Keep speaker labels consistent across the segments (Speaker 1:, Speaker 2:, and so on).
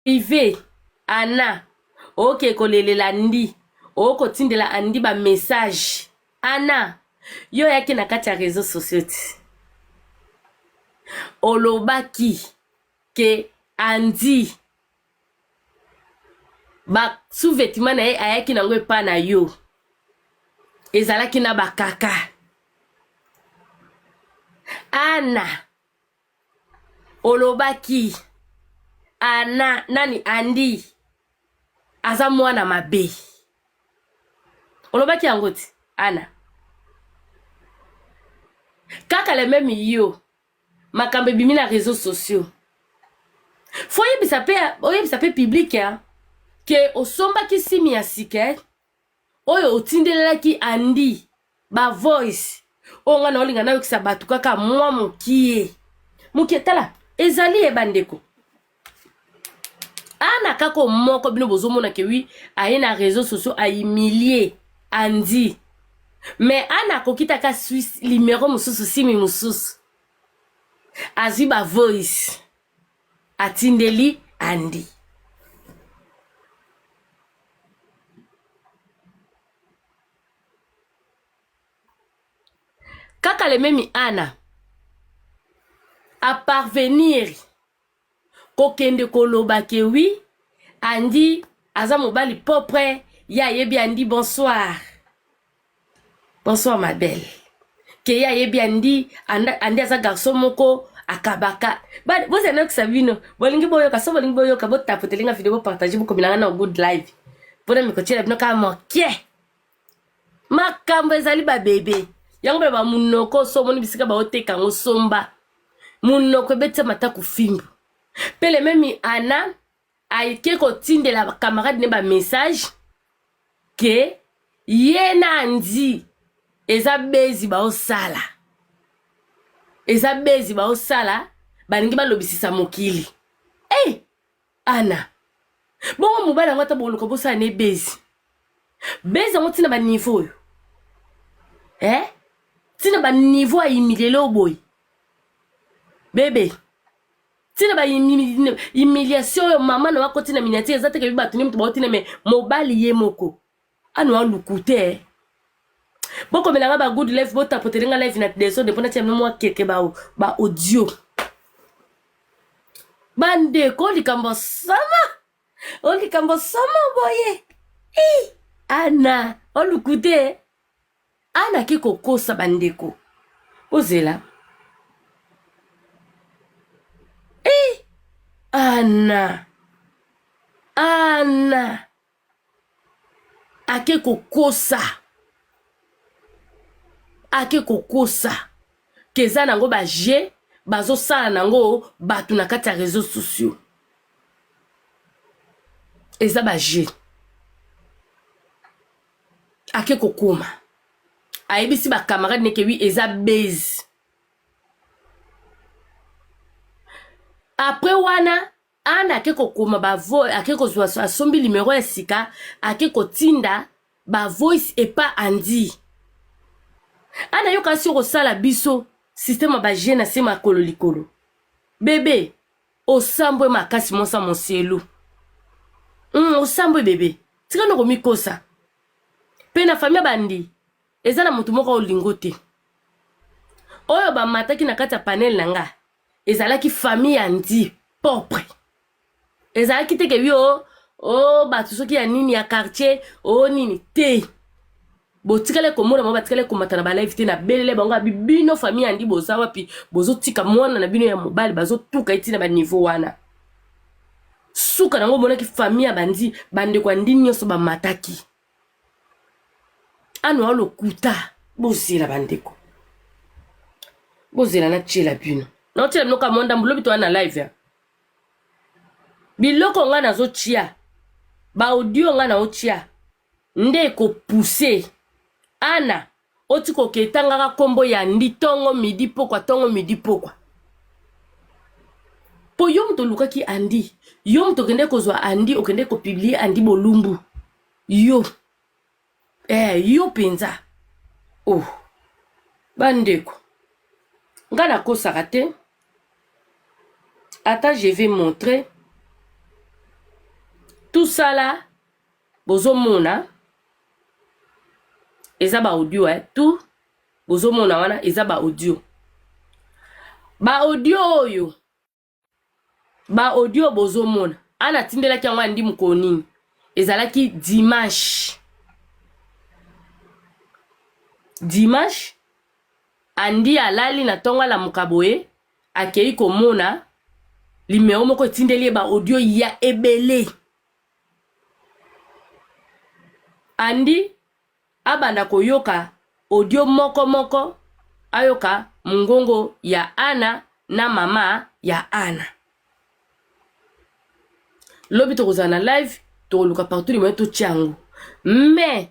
Speaker 1: privé ana oke kolelela ndi oko tindela andi ba message ana yo yaki na kati ya réseaux sociaux ti olobaki ke andi ba sous-vêtement na ye ayaki nango epa na yo ezalaki na bakaka ana olobaki ana nani andi aza mwana mabe olobaki yango ti ana kaka le même yo makambo ebimi na réseaux sociaux fo oyebisa pe public ya ke osombaki simi ya sika oyo otindelelaki andi ba voice oyo nga na olinga nayokisa bato kaka mwa mokie tala ezali ebandeko ana kako moko bino bozomona ke wi aye na réseaux sociaux ahumilie andi mais ana kokitaka Suisse numéro mosusu simi mosusu azwi ba voice atindeli andi kaka le memi ana a parvenir kokende koloba ke wi andi aza mobali propre ya yebi andi bonsoir ma belle ke ya yebi andi aza garçon moko akabaka boza na kusabino bolingi boyoka so bolingi boyoka botapotelinga video bo partager bokominanga na good live pona mikochela bino kama mokie makambo ezali ba bebe yango be ba munoko so moni bisika ba oteka ngo somba munoko bete mata kufimbu pele memi ana aike ko tindela ba camarade ne ba message ke yena andi eza bezi ba osala balingi balobisisa mokili ana bongo mobala ngata boluka bosala ne bezi ngo tina ba niveau yo tina ba niveau ayimilele oboy bebe tina ba humiliation yo mama na wako tina miniature ezate ke bibatu nimtu ba tina me mobali ye moko anu alukute boko melanga ba good life bota potelinga live na deso de pona tia mwa keke ba audio bande ko likambo sama boye ana olukute ana ki kokosa bandeko ozela ana ake kokosa keza nango ba je bazosala nango batu na kati ya réseaux sociaux eza ba je ake kokoma ayebisi ba camarade neke wi eza base après wana ana ake kokoma ba voice ake kozwa asombi numéro ya sika ake kotinda ba voice epa andi ana yoka si kosala biso système ba je na sema kolo likolo bebe osambwe makasi monsa monselu osambwe bebe tika noko mikosa pe na famille bandi eza na mutu moko olingo te oyo bamataki na kati ya panel nanga ezalaki famille andi propre ezalaki teke wi batu soki ya nini ya quartier nini te botikale komona mo batikale komata na ba live te na belele bango bino famille andi boza wapi bozotika mwana na bino ya mobali bazotuka itina ba niveau wana suka nango monaki famille bandi bande kwa ndini nyonso bamataki anu alokuta bozela bandeko bozela na tshela bino na tshela bino ka monda mbulobi to na live ya biloko nga nazo tshia ba audio nga na otshia nde ko pousser ana otiko ketanga kombo ya ndi tongo midi pokwa po yo mto lukaki andi yo mto kende kozwa andi okende ko publier andi bolumbu yo penza bandeko nga nakosaka te ata je vais montrer tout ça là bozomona eza ba audio tout bozomona wana eza ba audio oyo ba audio bozomona ana tindelaki yango andi mukonini ezalaki dimanche andi alali na tongo la mukaboye akei komona limeo moko etindeli ba audio ya ebele andi abanda koyoka audio moko ayoka mungongo ya Ana na mama ya Ana lobi tokozana live toluka partout limeo to tiango mais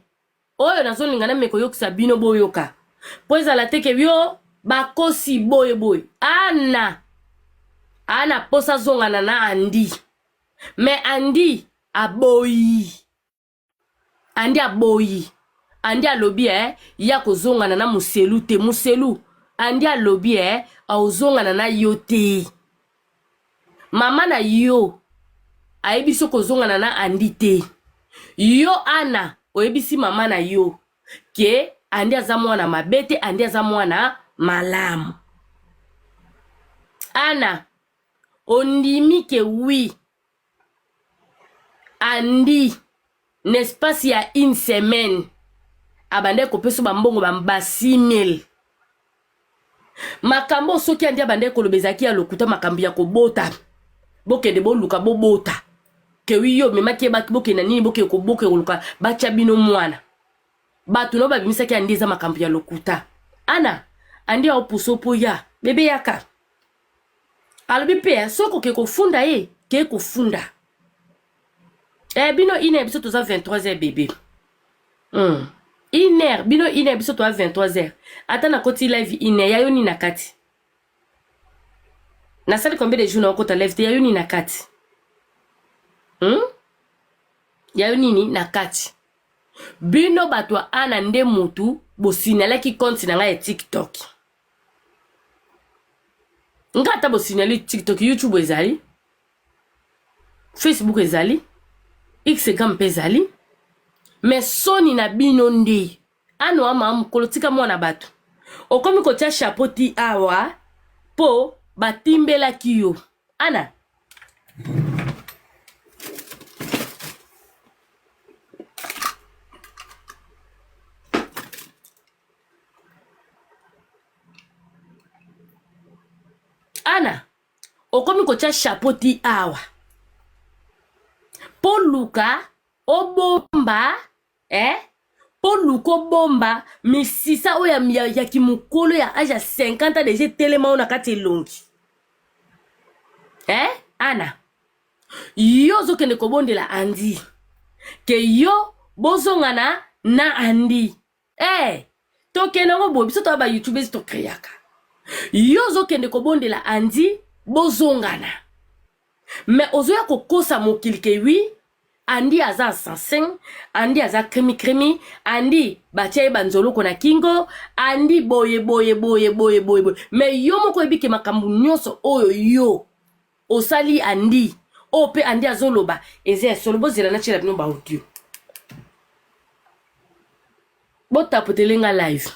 Speaker 1: oyo nazolinga na meko yokisa bino boyoka po ezala teke bio bakosi boye Ana posa zongana na Andi mais Andi aboyi Andi alobi ya kozongana na muselu te muselu Andi alobi aozongana na yo te mama na yo ayebiso kozongana na Andi te yo Ana oyebisi mama na yo ke Andi aza mwana mabete Andi aza mwana malamu Ana ondimi ke oui Andi n'espace ya une semaine abande kopeso bambongo bamba 6000 makambo soki Andi abande kolobezaki ya lokuta makambo ya kobota bokende boluka bobota ke wiyo memaki baki bokenda nini boke koboke koluka bacha bino mwana batu no babimisaki Andi eza makambo ya lokuta Ana Andi aopuso po ya bebe yaka alobi pe soko ke kofunda ke kofunda bino ine biso toza 23h bébé iner bino ine biso toza 23h ata na koti live ine ya yoni na kati na sali combien de jours na okota live te ya yoni na kati ya yoni ni na kati bino batwa Ana nde mutu bosinalaki compte na nga ya TikTok ngata bosinali TikTok YouTube ezali Facebook ezali Instagram ezali mais soni na bino nde ano ama mukolotika mwana batu okomi kotia chapeau awa po batimbela kiyo Ana okomi kotia chapeau awa po luka obomba po luka obomba misisa oya ya kimukolo ya age 50 deje telema ona kati elongi Ana yo zokende kobondela Andi ke yo bozongana na Andi tokende ngo bobiso to ba YouTubers to kreaka yo zokende kobondela Andi bozongana mais ozoya kokosa mokili ke wi Andi aza assassin Andi aza krimi Andi batia banzolo kona kingo Andi boye mais yo moko ebike makambu nyonso oyo yo osali Andi ope Andi azoloba eze solo bozela na chela bino ba audio botapotelenga live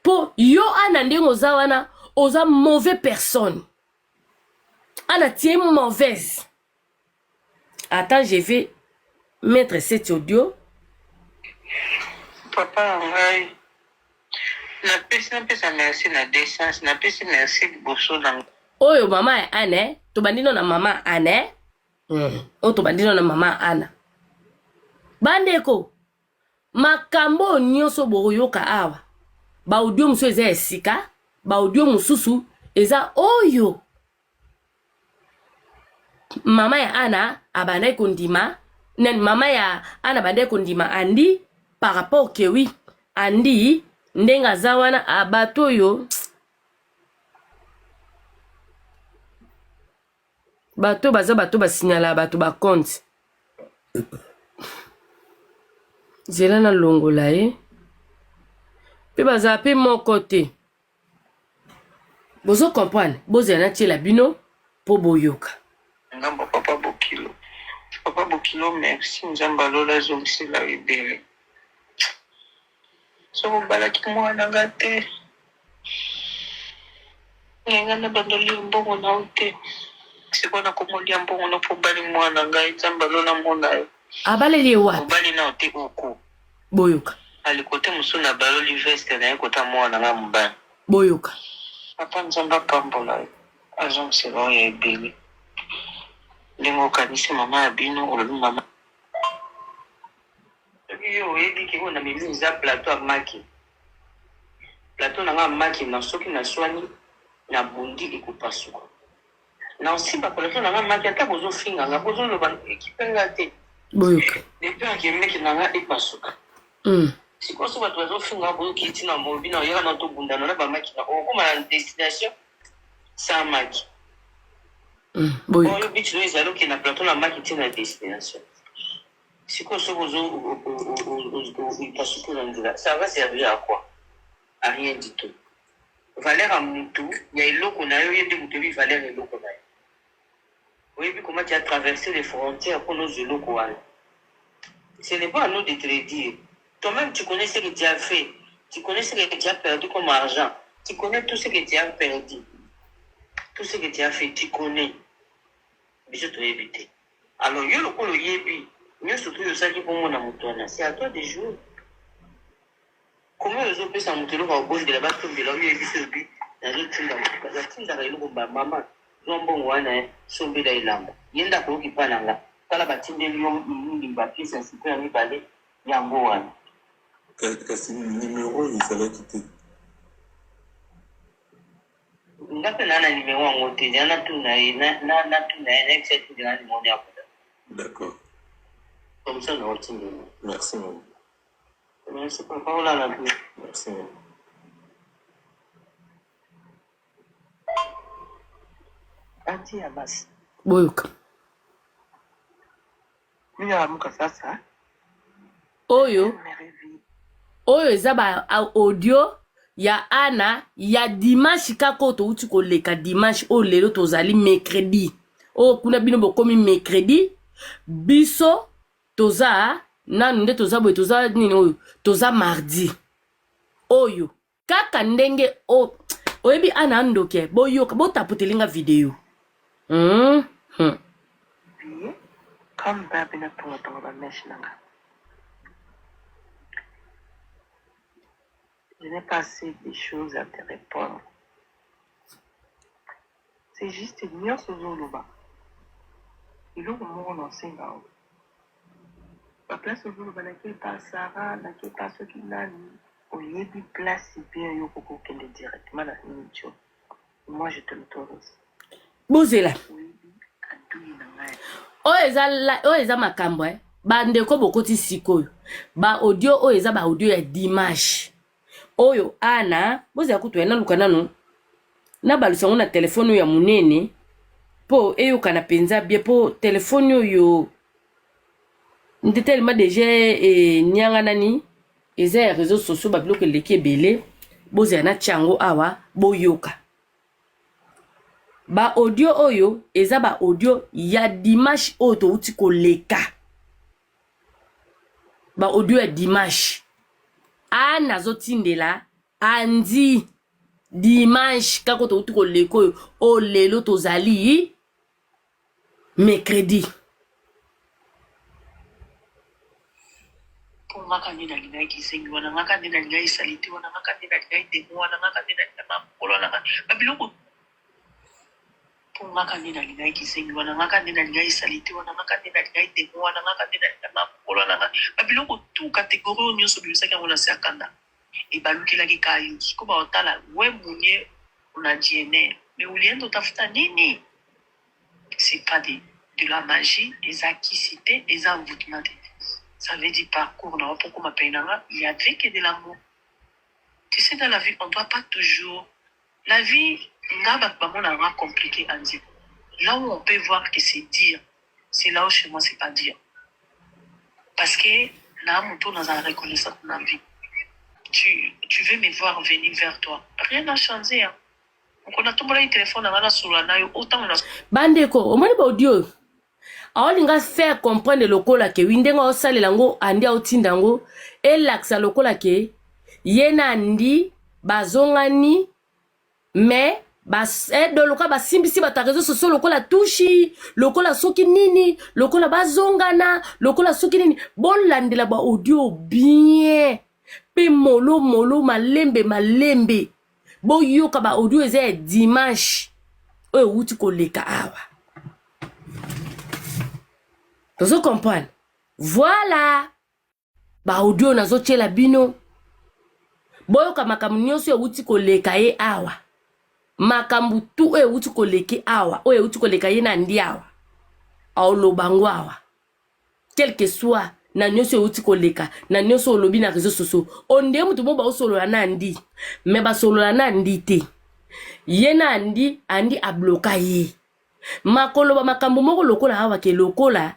Speaker 1: po yo Ana ndengo za wana oza mauvais personne Ana tie mauvaise. Attends, je vais mettre cet audio.
Speaker 2: Papa, ngai. Na pesa merci na décence, na pesa merci boso na.
Speaker 1: Oyo mama ya Ana, tobandino na mama Ana. O tobandino na mama Ana. Bandeko. Makambo nyonso boyoka awa. Ba audio musu eza esika, ba audio mususu eza oyo. Mama ya Ana abandai kondima mama ya Ana bandai kondima Andi par rapport ke oui Andi ndenga zawana abato yo bato baza bato basignala bato ba compte zela na longola pe baza pe mon côté bozo comprendre bozo na tiela bino po boyoka
Speaker 2: Ngamba papa bokilo. Papa Bokilo, merci. Nzambalola zongisela ebele. Soko balaki mwana ngate. Ngenga na bandoli mbongo na ute. Sikona komolia mbongo na pobali mwana ngai nzambalola mona yo.
Speaker 1: Abaleli wapi?
Speaker 2: Pobali na ute uko.
Speaker 1: Boyoka.
Speaker 2: Alikote musuna baloli veste na yekota mwana nga mbani.
Speaker 1: Boyoka.
Speaker 2: Papa nzamba pambola yo. Azongisela oyo ebele. Ndengo kanisi mama ya bino olobi mama. Yo oyebi kiko na mimi za plateau ya maki. Plateau na nga maki na soki na swani na bundi ekopasuka. Na osimba plateau na nga maki ata bozofinga nga bozoloba ekipenga te.
Speaker 1: Boyoka.
Speaker 2: Depuis akemeki na nga epasuka. Sikoso bato bazofinga boyoki ntina mobi na oyaka na tobundana na bamaki na okoma na destination sa maki.
Speaker 1: Boyoka.
Speaker 2: Oyo bitu ezali oke na plateau na maki ntina destination. Sikoso epasuka na nzela. Ça va servir à quoi? À rien du tout. Valeur à Moutou, il y a une loco na yo, il y a des moutons, valeur et loco na yo. Oui, puis comment tu as traversé les frontières pour nos locaux. Ce n'est pas à nous de te le dire. Toi-même, tu connais ce que tu as fait. Tu connais ce que tu as perdu comme argent. Tu connais tout ce que tu as perdu. Tout ce que tu as fait, tu connais. Mais je te l'ai évité. Alors, yo le colo yebi, yo surtout yo ça qui pour moi na moutona. C'est à toi de jouer. Comment les autres sont montés au gauche de la base de la rue et puis dans le team dans la team dans le maman non bon wana sombe da ilamba yenda ko ki pananga kala batinde liyo ngimba pisa super ni balé yango wana
Speaker 3: kasi numéro ezala kite
Speaker 2: ngape nana numéro wango te na tuna na tuna except de la numéro ya poda.
Speaker 3: D'accord.
Speaker 2: Comme ça on retient.
Speaker 3: Merci maman.
Speaker 2: Merci papa on la plus.
Speaker 3: Merci maman.
Speaker 2: Ati ya basi.
Speaker 1: Boyoka.
Speaker 2: Mimi naamka sasa.
Speaker 1: Oyo eza ba audio ya Ana ya dimanche kako to uti koleka dimanche o lelo tozali mercredi. O kuna bino bokomi mercredi biso toza nanu nde toza boye toza nini oyo toza mardi. Oyo kaka ndenge oyebi Ana ndoke boyoka botapotelinga video.
Speaker 2: Comme babi na tonga ba mesh nanga. Je n'ai pas assez de choses à te répondre. C'est juste ignorance aux oloba. Il ouvre mon enseignant. En la place aux oloba n'a qu'elle pas Sarah, n'a qu'elle pas ce qu'il a mis. Au lieu de place, il bien y a beaucoup qui est directement dans une mission. Moi, je te l'autorise.
Speaker 1: Bozela. O eza makambo ba ndeko bokoti sikoyo. Ba audio o eza ba audio ya dimanche. Oyo Ana bozela kutu yana luka nanu na balusango na telefone ya munene po eyo kana penza bien po telefone yo nditelema déjà nyanga nani eza ya réseaux sociaux ba bloquer leki belé bozela na chango awa boyoka. Ba audio oyo eza ba audio ya dimanche oto uti koleka. Ba audio ya dimanche. Ana zotindela andi dimanche kako to uti koleka oyo o lelo tozali mercredi.
Speaker 2: Ngaka nina linga kisengi wana ngaka nina linga isaliti wana ngaka nina linga demo wana ngaka nina linga mapolo wana babiloko ngaka nina linga kisengi wana ngaka nina linga isaliti wana ngaka nina linga demo wana ngaka nina linga mapolo wana babiloko tout catégorie nyonso bimisa ka wana sakanda e balukela ki kayo ko ba otala we munye una DNA mais uliendo tafuta nini? C'est pas de la magie, des acquisités, des envoûtements. Ça veut dire parcours, non, pourquoi ma peine, il y avait que de l'amour. Tu sais, dans la vie, on ne doit pas toujours. La vie, on a compliqué à dire. Là où on peut voir que c'est dire, c'est là où chez moi, c'est pas dire. Parce que là, mon tour dans la reconnaissance de la vie. Tu veux me voir venir vers toi. Rien n'a changé. Hein. Donc, on a tout le téléphone, on a sur la naïe, autant on a.
Speaker 1: Bandeko, au moins, audio. aolinga faire comprendre lokola ke windenga osalela ngo andi aotinda ngo elakisa lokola ke ye na andi bazongani mais do lokola basimbisi bato ya réseau sociaux lokola tushi lokola soki nini lokola bazongana lokola soki nini bolandela ba audio bien pe molo malembe boyoka ba audio eza ya dimanche oyo wuti koleka awa tozo comprendre voilà ba audio nazotiela bino boyoka makambo nyonso oyo wuti koleka ye awa makambo tu oyo wuti koleke awa oyo wuti koleka ye na ndi awa aolobango awa quel que soit na nyonso wuti koleka na nyonso olobi na réseaux sociaux onde mutu mo ba osolola na ndi me ba solola na ndi te ye na ndi andi abloka ye makoloba makambo moko lokola awa ke lokola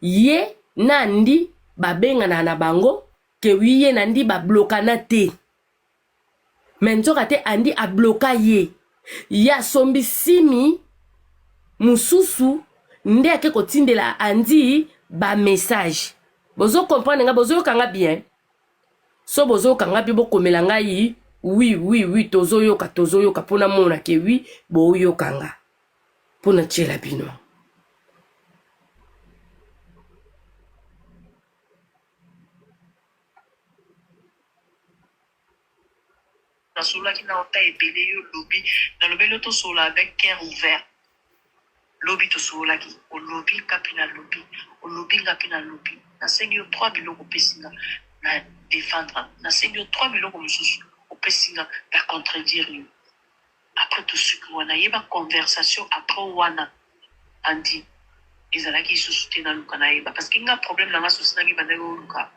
Speaker 1: ye na ndi babengana na bango ke wiye na ndi bablokana te me nzoka te andi abloka ye ya sombi simi mususu nde ake kotindela andi ba message bozo comprendre nga bozo yokanga bien so bozo yokanga bi bokomela ngai oui tozo yoka pona mona ke oui bo yokanga pona tshela bino
Speaker 2: nasololaki na ota ebele yo lobi nalobeli tosola avec cœur ouvert lobi tosololaki olobi ngapi na lobi olobi ngapi na lobi nasengi yo 3 biloko opesinga na défendre nasengi yo 3 biloko mosusu opesinga na contredire yo après tosuki wana yeba conversation après wana andi ezalaki lisusu te naluka nayeba parce que nga problème nanga sosi nangi bandaki oluka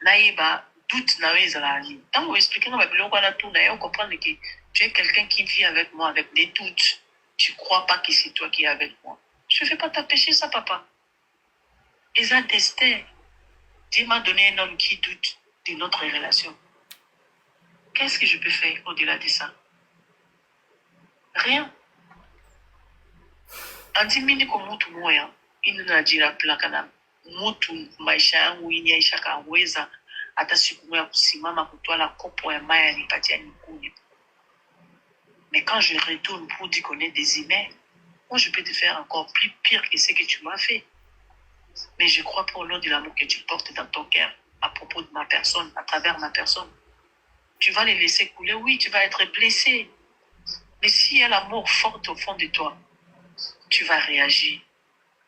Speaker 2: nayeba doute na yo ezalaki ntango oexplike nga babiloko wana tu na yo comprendre que tu es quelqu'un qui vit avec moi avec des doutes tu crois pas que c'est toi qui es avec moi je vais pas t'empêcher ça papa ils ont testé Dieu m'a donné un homme qui doute de notre relation qu'est-ce que je peux faire au-delà de ça rien anti mini ko mutu moya inu najira plakana mutu maisha yangu inyaisha kaweza hata siku moja kusimama kutwala kopo ya maya nipatia nikunywe. Mais quand je retourne pour dire qu'on est des humains, moi je peux te faire encore plus pire que ce que tu m'as fait. Mais je crois pour l'eau de l'amour que tu portes dans ton cœur à propos de ma personne, à travers ma personne. Tu vas les laisser couler, oui, tu vas être blessé. Mais s'il y a l'amour fort au fond de toi, tu vas réagir.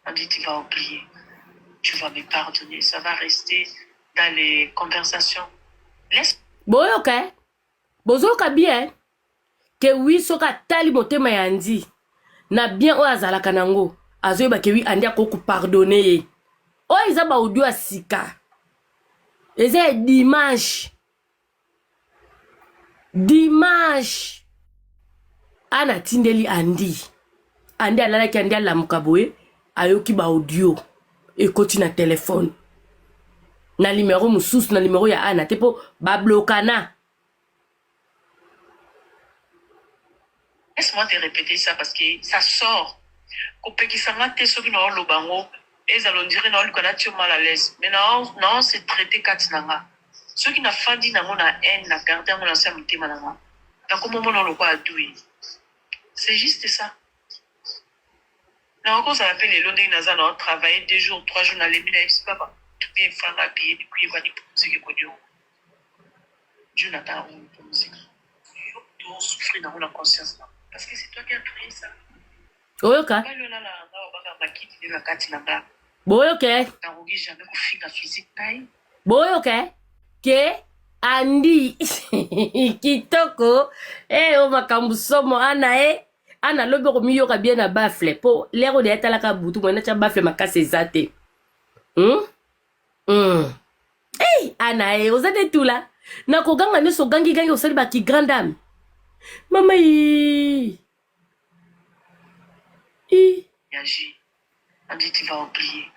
Speaker 2: On dit tu vas oublier. Tu vas me pardonner. Ça va rester dans les conversations. Laisse.
Speaker 1: Boyoka, bozoka bien. Que oui, soka tali motema yandi. Na bien o azalaka nango. Azoyeba ke oui andi akoko pardonner. O izaba audio asika. Eze dimanche. Dimanche. Ana tindeli andi. Andi alala ki andi alamuka boye. Ayoki ba audio. Ekoti na téléphone. Na numéro mususu na numéro ya Ana tepo ba blokana.
Speaker 2: Laisse-moi te répéter ça parce que ça sort. Kopeki sanga te soki na lobango ezalondire na olukana tio mal à l'aise. Mais non c'est traité katinanga. Soki na fandi na mona haine na garder mon ancien mutema nanga. Na komo mona lokwa adui. C'est juste ça. Na encore ça appelle les londres naza na travailler 2 jours 3 jours na lemina c'est papa. Tu peux faire la payer du coup il va dire pour musique kodio. Dieu n'a pas honte pour musique. Tu dois souffrir dans la conscience là parce que c'est toi qui as créé ça.
Speaker 1: Oyoka. Boyoke. Boyoke. Ke andi kitoko o makambu somo ana ana lobe ko miyoka bien na bafle po lero de etalaka butu mona cha bafle makase zate. Ana ozade tula na koganga ne so gangi osali ba ki grande dame. Mama
Speaker 2: Agis. On dit tu vas oublier.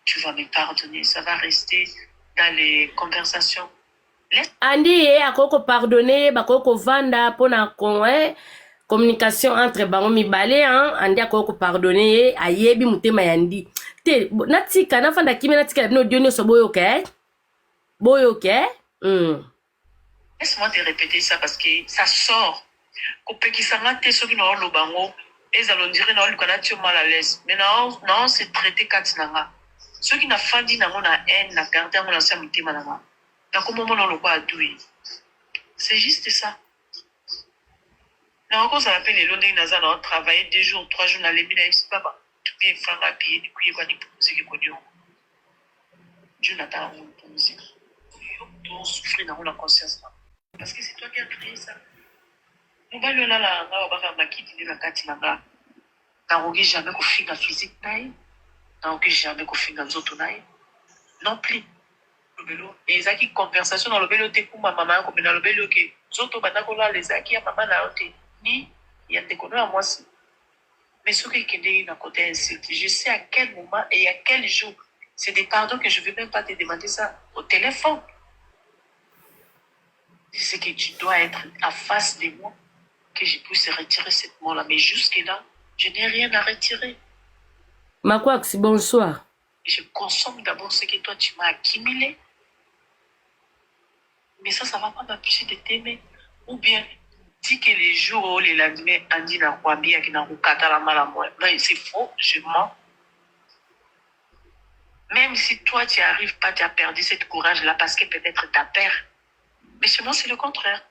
Speaker 2: Tu vas me pardonner. Ça va rester dans les conversations.
Speaker 1: Andi akoko pardonner bakoko vanda pona communication entre bango mibale andi akoko pardonner ayebi mutema yandi te natika nafanda kimia natika bino audio nyonso boyoka boyoka
Speaker 2: Laisse-moi te répéter ça parce que ça sort. Kopekisanga te soki na olo bango ezalo ndire na olo kana tio mal à l'aise. Mais na se traiter katinanga. Soki na fandi nango na haine na garder ngo na sa mutema nanga. Na komo na lokwa adui. C'est juste ça. Na encore ça appelle les londres naza na travailler 2 jours 3 jours na lemina c'est pas ba. Tu viens faire la payer ni kuye kwa ni pour musique ko dio. Dieu n'a pas pour musique. Tu souffrir dans la conscience. Parce que c'est toi qui as créé ça. Nous allons là, on va faire ma kit de la katinanga. N'en jamais qu'on finga physique naï. N'en jamais qu'on finga zoto naï. Non plus. Le vélo. Et ça qui conversation dans le vélo, t'es pour ma maman, comme dans le vélo, que zoto banakola, les aki à maman na ote. Ni, il y a des conneries à moi aussi. Mais ce qui est d'un côté insulte, je sais à quel moment et à quel jour. C'est des pardons que je ne veux même pas te demander ça au téléphone. C'est que tu dois être à face de moi, que je puisse retirer cette mort-là. Mais jusque-là, je n'ai rien à retirer.
Speaker 1: Makwax, bonsoir.
Speaker 2: Je consomme d'abord ce que toi, tu m'as accumulé. Mais ça ne va pas m'empêcher de t'aimer. Ou bien, dis que les jours où les lendemains, Andy n'a pas bien, qu'il n'a pas la mal à moi. Non, c'est faux, je mens. Même si toi, tu n'arrives pas, tu as perdu ce courage-là parce que peut-être ta père. Mais chez moi, c'est le contraire.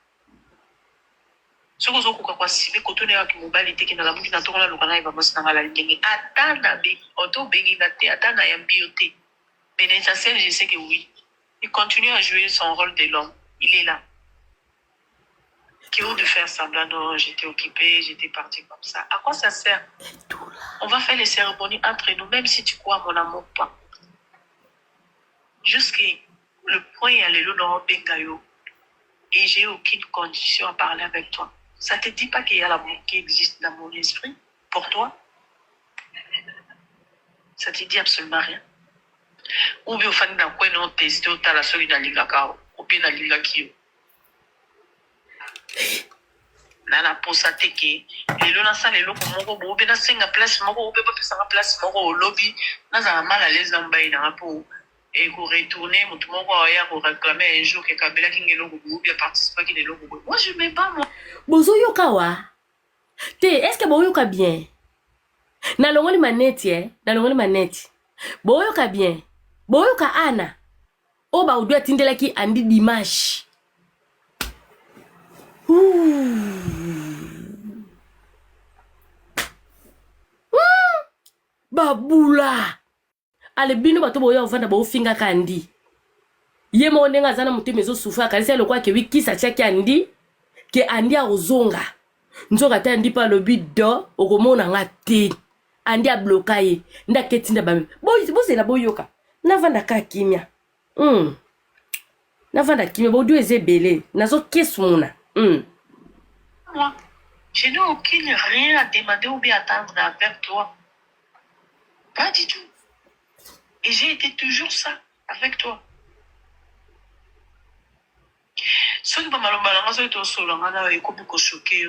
Speaker 2: Ce que je veux si je suis avec mon bal, qui n'a pas de temps, la locale, il va me faire la ligne. Attends, auto béni naté, attends, na yambioté. Mais l'essentiel, je sais que oui. Il continue à jouer son rôle de l'homme. Il est là. Qui est de faire semblant, non, j'étais occupée, j'étais partie comme ça. À quoi ça sert? On va faire les cérémonies entre nous, même si tu crois à mon amour pas. Jusqu'à le point, il y a les lots dans Bengayo. Et j'ai aucune condition à parler avec toi. Ça ne te dit pas qu'il y a l'amour qui existe dans mon esprit pour toi? Ça ne te dit absolument rien. Ou bien au fan d'un coin non testé au tala soli na linga kao. Ou bien na linga kio. Nana posa teke. Les lots na sa les lots pour moko. Ou bien na senga place moko. Ou bien pas senga place moko au lobby. Na za mal à l'aise dans bain na pour. Et pour retourner, tout le monde va pour réclamer un jour que Kabila qui est là ou bien participer qui est là. Moi je m'aime pas moi.
Speaker 1: Bozo yoka wa. Te, est-ce que boyoka bien? Na longoli maneti na longoli maneti. Boyoka bien. Boyoka ana. Oba udua tindela ki andi dimanche. Babula. Ale bino bato boya ovanda bo finga kandi. Ye mo ndenga zana mutime zo sufa kalisa lokwa ke wikisa chaki andi ke andi a ozonga. Nzoka ta andi pa lobi do okomona ngate. Andi a blokaye nda ketinda bami. Boze na boyoka. Na vanda ka kimia. Na vanda kimia bo do ezebele nazo kesumuna.
Speaker 2: Moi, je n'ai aucune rien à demander ou bien attendre avec toi. Pas du tout. Et j'ai été toujours ça avec toi. Ce qui m'a malheureusement, choqué,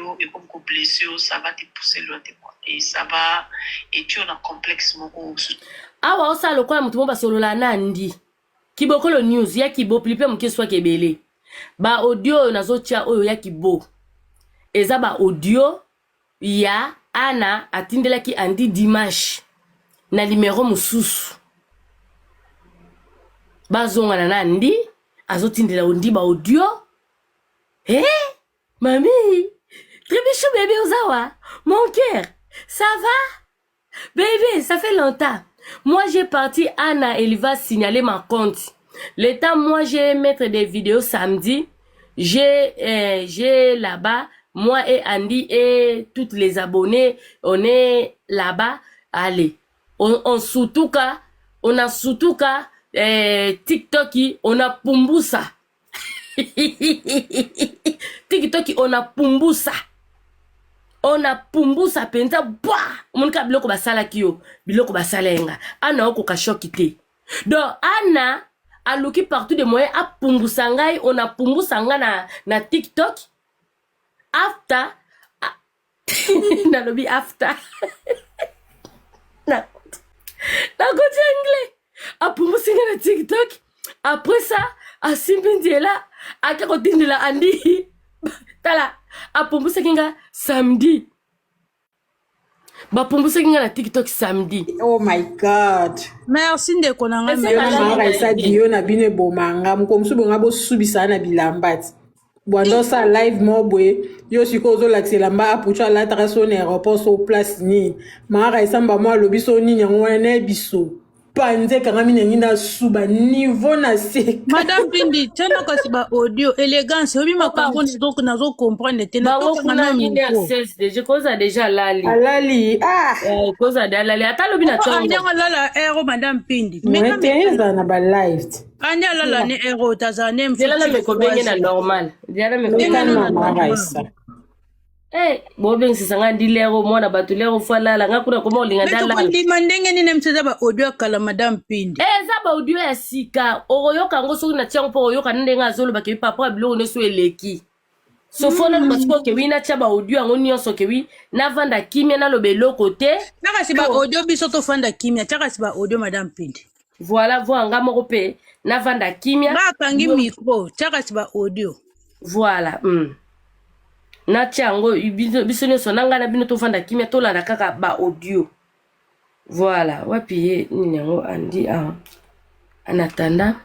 Speaker 2: blessé, ça va te pousser loin de moi. Et ça va, et tu en as complexe.
Speaker 1: Awa osa lokola mutu mo basolola nandi. Kiboko lo news ya kibo plipe mukeswa kebele. Ba audio nazotia oyo ya kibo. Eza ba audio ya ana atindela ki andi dimanche. Na numéro mususu. Bazonga na nandi azotindela ondi ba audio. Mami, Tribichou bébé Ozawa, mon cœur, ça va? Bébé, ça fait longtemps. Moi j'ai parti Anna, elle va signaler ma compte. Le temps moi j'ai mettre des vidéos samedi, j'ai là-bas moi et Andy et toutes les abonnés, on est là-bas. Allez, on soutouka, on a soutouka TikToki, on a Pumbusa. TikToki, on a Pumbusa. On a Pumbusa penza boah. Monika biloko basala kiyo, biloko basalenga. Ana oko kashokite. Donc Anna a loki partout de moyens a Pumbusa ngai, on a Pumbusa nga na TikTok. After na lobby after. Na akoti anglais apumusinga na TikTok. Après ça asimbi ndiela ake kotindela andi tala apumusinga samedi bapumusinga na TikTok samedi.
Speaker 4: Oh my God.
Speaker 5: Merci ndeko na ngai.
Speaker 4: Yo na mara isa dio na bine bomanga mukomsu bonga bo subisa na bilambati. Bwando sa live mobwe yo siko zo laxela mba apucha la traso na aéroport so place ni mara isa mba mo lobi so ni nyango na biso panze kanga minengi na suba niveau na seka.
Speaker 5: Madame Pindi tena kasi ba audio élégance obi makambo nazo comprendre tena
Speaker 1: bango kuna mine access déjà cause déjà lali
Speaker 4: alali
Speaker 1: cause de lali ata lobi na tongo
Speaker 5: anya lala ero Madame Pindi
Speaker 4: meteza na ba live
Speaker 5: anya lala ne ero tazane
Speaker 1: mfela na mekobenge na normal déjà na mekobenge
Speaker 4: na mara isa
Speaker 1: bobe sisanga ndilero mwana batulero falala ngakuna koma olinga ndala
Speaker 5: ndima ndenge nini mseza ba audio kala Madame Pindi
Speaker 1: eza ba audio ya sika oyoka ngo soki na tiango po oyoka ndenga azolo bakebi papa biloko neso eleki sofona basiko ke wina tia ba audio ngo nyonso ke wi na vanda kimia na lobelo côté
Speaker 5: naka si ba audio biso to fanda kimia chaka si ba audio Madame Pindi
Speaker 1: voilà voanga moko pe na vanda kimia
Speaker 5: ba kangi micro chaka si ba audio
Speaker 1: voilà na tiango biso nyonso nanga na bino to vanda kimia to landa kaka ba audio voilà wapi ye nini yango andi en attendant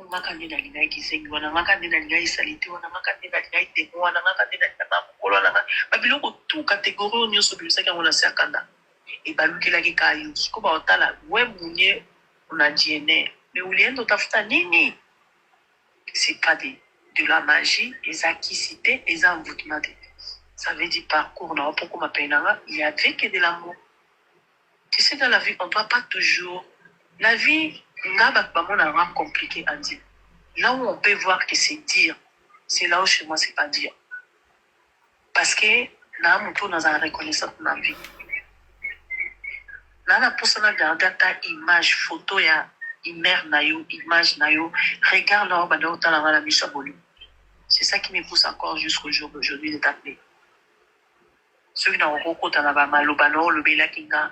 Speaker 2: ngaka nde nalingai kisengi wana ngaka nde nalingai salite wana ngaka nde nalingai demo wana ngaka nde nalingai mokolo wana babiloko tu kategori oyo nyonso bimisaki yango na se ya kanda ebalukelaki ka yo siko baotala we munye una dna mais ulienda utafuta nini? C'est pas de la magie, eza kisite, eza envoûtement. Ça veut dire parcours na pourquoi m'appelle nanga, il y avait que de l'amour. Tu sais, dans la vie, on ne doit pas toujours. La vie, n'a pas rend compliqué à dire. Là où on peut voir que c'est dire, c'est là où chez moi, c'est pas dire. Parce que, là, on tourne dans la reconnaissance de la vie. Là, la personne a gardé ta image, photo, ya, image, nayo, regarde là, la mission. C'est ça qui me pousse encore jusqu'au jour d'aujourd'hui de t'appeler. Ceux qui n'ont pas beaucoup de malobano, le bela kinga,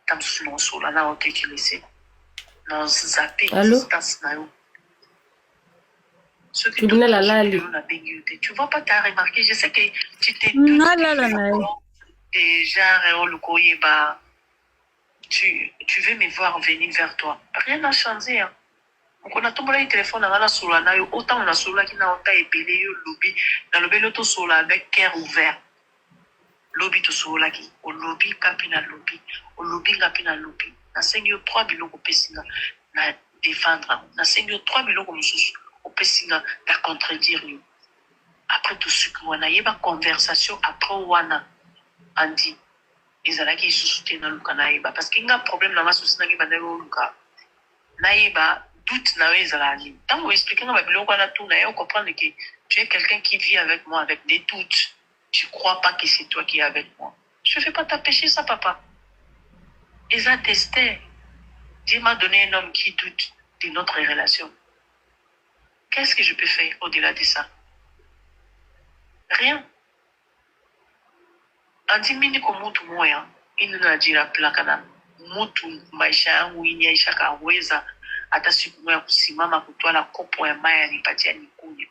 Speaker 2: tam sous son là, on t'a utilisé. Dans zappé, distance nayo. Ceux qui n'ont pas tu vois pas, t'as remarqué, je sais que tu t'es déjà, le courrier, bah, tu veux me voir venir vers toi. Rien n'a changé, hein. On a tombé le téléphone, on a sur la nayo, autant on a sur la qui n'a pas épelé, lobby, dans le bel auto sur la avec cœur ouvert. Lobby to sur la qui, au lobby, capina lobby, au lobby, capina lobby. Na seigneur 3 biloko pessinga, na défendre, na seigneur 3 biloko mususu, au pessinga, na contredire. Après tout ce que on a eu ma conversation, après wana, on dit, ils allaient qui se soutiennent dans le canaïba, parce qu'il y a un problème dans ma société, naïba, doute naïba zalali. Tant vous expliquez dans ma bilan qu'on a tout, naïba, on comprend que tu es quelqu'un qui vit avec moi avec des doutes. Tu crois pas que c'est toi qui es avec moi. Je ne fais pas t'empêcher ça, papa. Ils ont testé. Dieu m'a donné un homme qui doute de notre relation. Qu'est-ce que je peux faire au-delà de ça? Rien. En 10 minutes, comme mutu moya, il nous a dit la plaque, mutu maisha yangu inyesha kaweza hata siku moja kusimama kutoa la kopo ya maya nipatia nikunywe.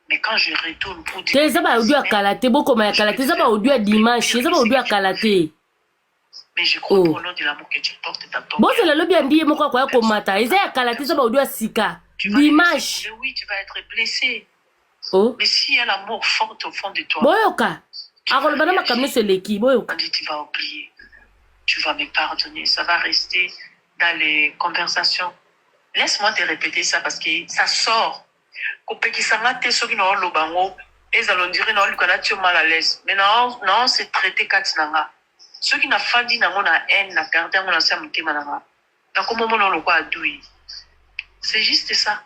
Speaker 2: Mais quand je retourne pour dire
Speaker 1: ça va audio kalate boko ma kalate ça va audio dimanche ça va audio kalate.
Speaker 2: Mais je crois au nom de l'amour que tu portes ta tombe.
Speaker 1: Bon c'est la lobby ndiye moko kwa komata eza kalate ça va audio sika dimanche.
Speaker 2: Oui, tu vas être blessé.
Speaker 1: Oh.
Speaker 2: Mais s'il y a l'amour fort au fond de toi.
Speaker 1: Boyoka. Alors le banama comme c'est l'équipe boyoka.
Speaker 2: Tu vas oublier. Tu vas me pardonner, ça va rester dans les conversations. Laisse-moi te répéter ça parce que ça sort. Kopeki sangate ceux qui n'ont le bango, les allons dire non, tu es mal à l'aise. Mais non, c'est traité katinanga. Ceux qui n'ont pas dit na mona haine, na perdre mon ancien mutima nanga. Donc comment on le voit douille. C'est juste ça.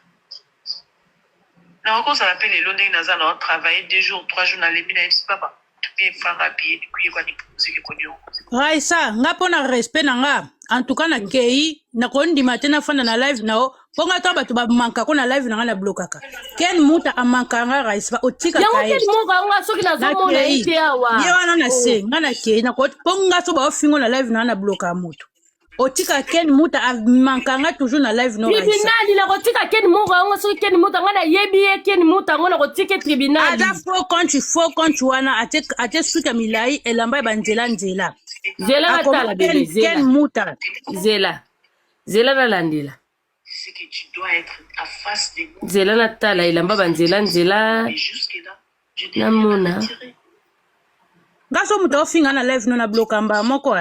Speaker 2: Na encore ça l'appelle les londres naza na travailler 2 jours, 3 jours dans les mines, c'est pas. Tu viens faire rapide, puis quoi ni pour ce que
Speaker 5: Raisa, nga pona respect na nga. En tout cas na kei, na kondi matena fanda na live na o. Ponga to batu ba manka ko na live na nga na blokaka. Ken muta amanka nga Raisa, otika
Speaker 1: yango
Speaker 5: kae.
Speaker 1: Ken Muta nga soki nazomona ye te awa.
Speaker 5: Ye wana na se, nga na kei na ko ponga so ba ofingo na live na bloka mutu. Otika Ken Muta amanka nga toujours na live no Raisa.
Speaker 1: Tribunal la kotika Ken Muta nga soki Ken Muta nga na yebi ye Ken Muta nga na kotika tribunal.
Speaker 5: Ada faux compte wana ate suka milai elamba banzela nzela.
Speaker 1: Zela natala bebe Zela.
Speaker 5: Ken Muta.
Speaker 1: Zela nalandela.
Speaker 2: C'est que tu dois être à face des mots.
Speaker 1: Zela natala elamba banzela nzela.
Speaker 2: Mais jusque-là, je n'ai rien
Speaker 1: Namona.
Speaker 2: à retirer.
Speaker 5: Ngaso muta ofinga na live no na bloka mba moko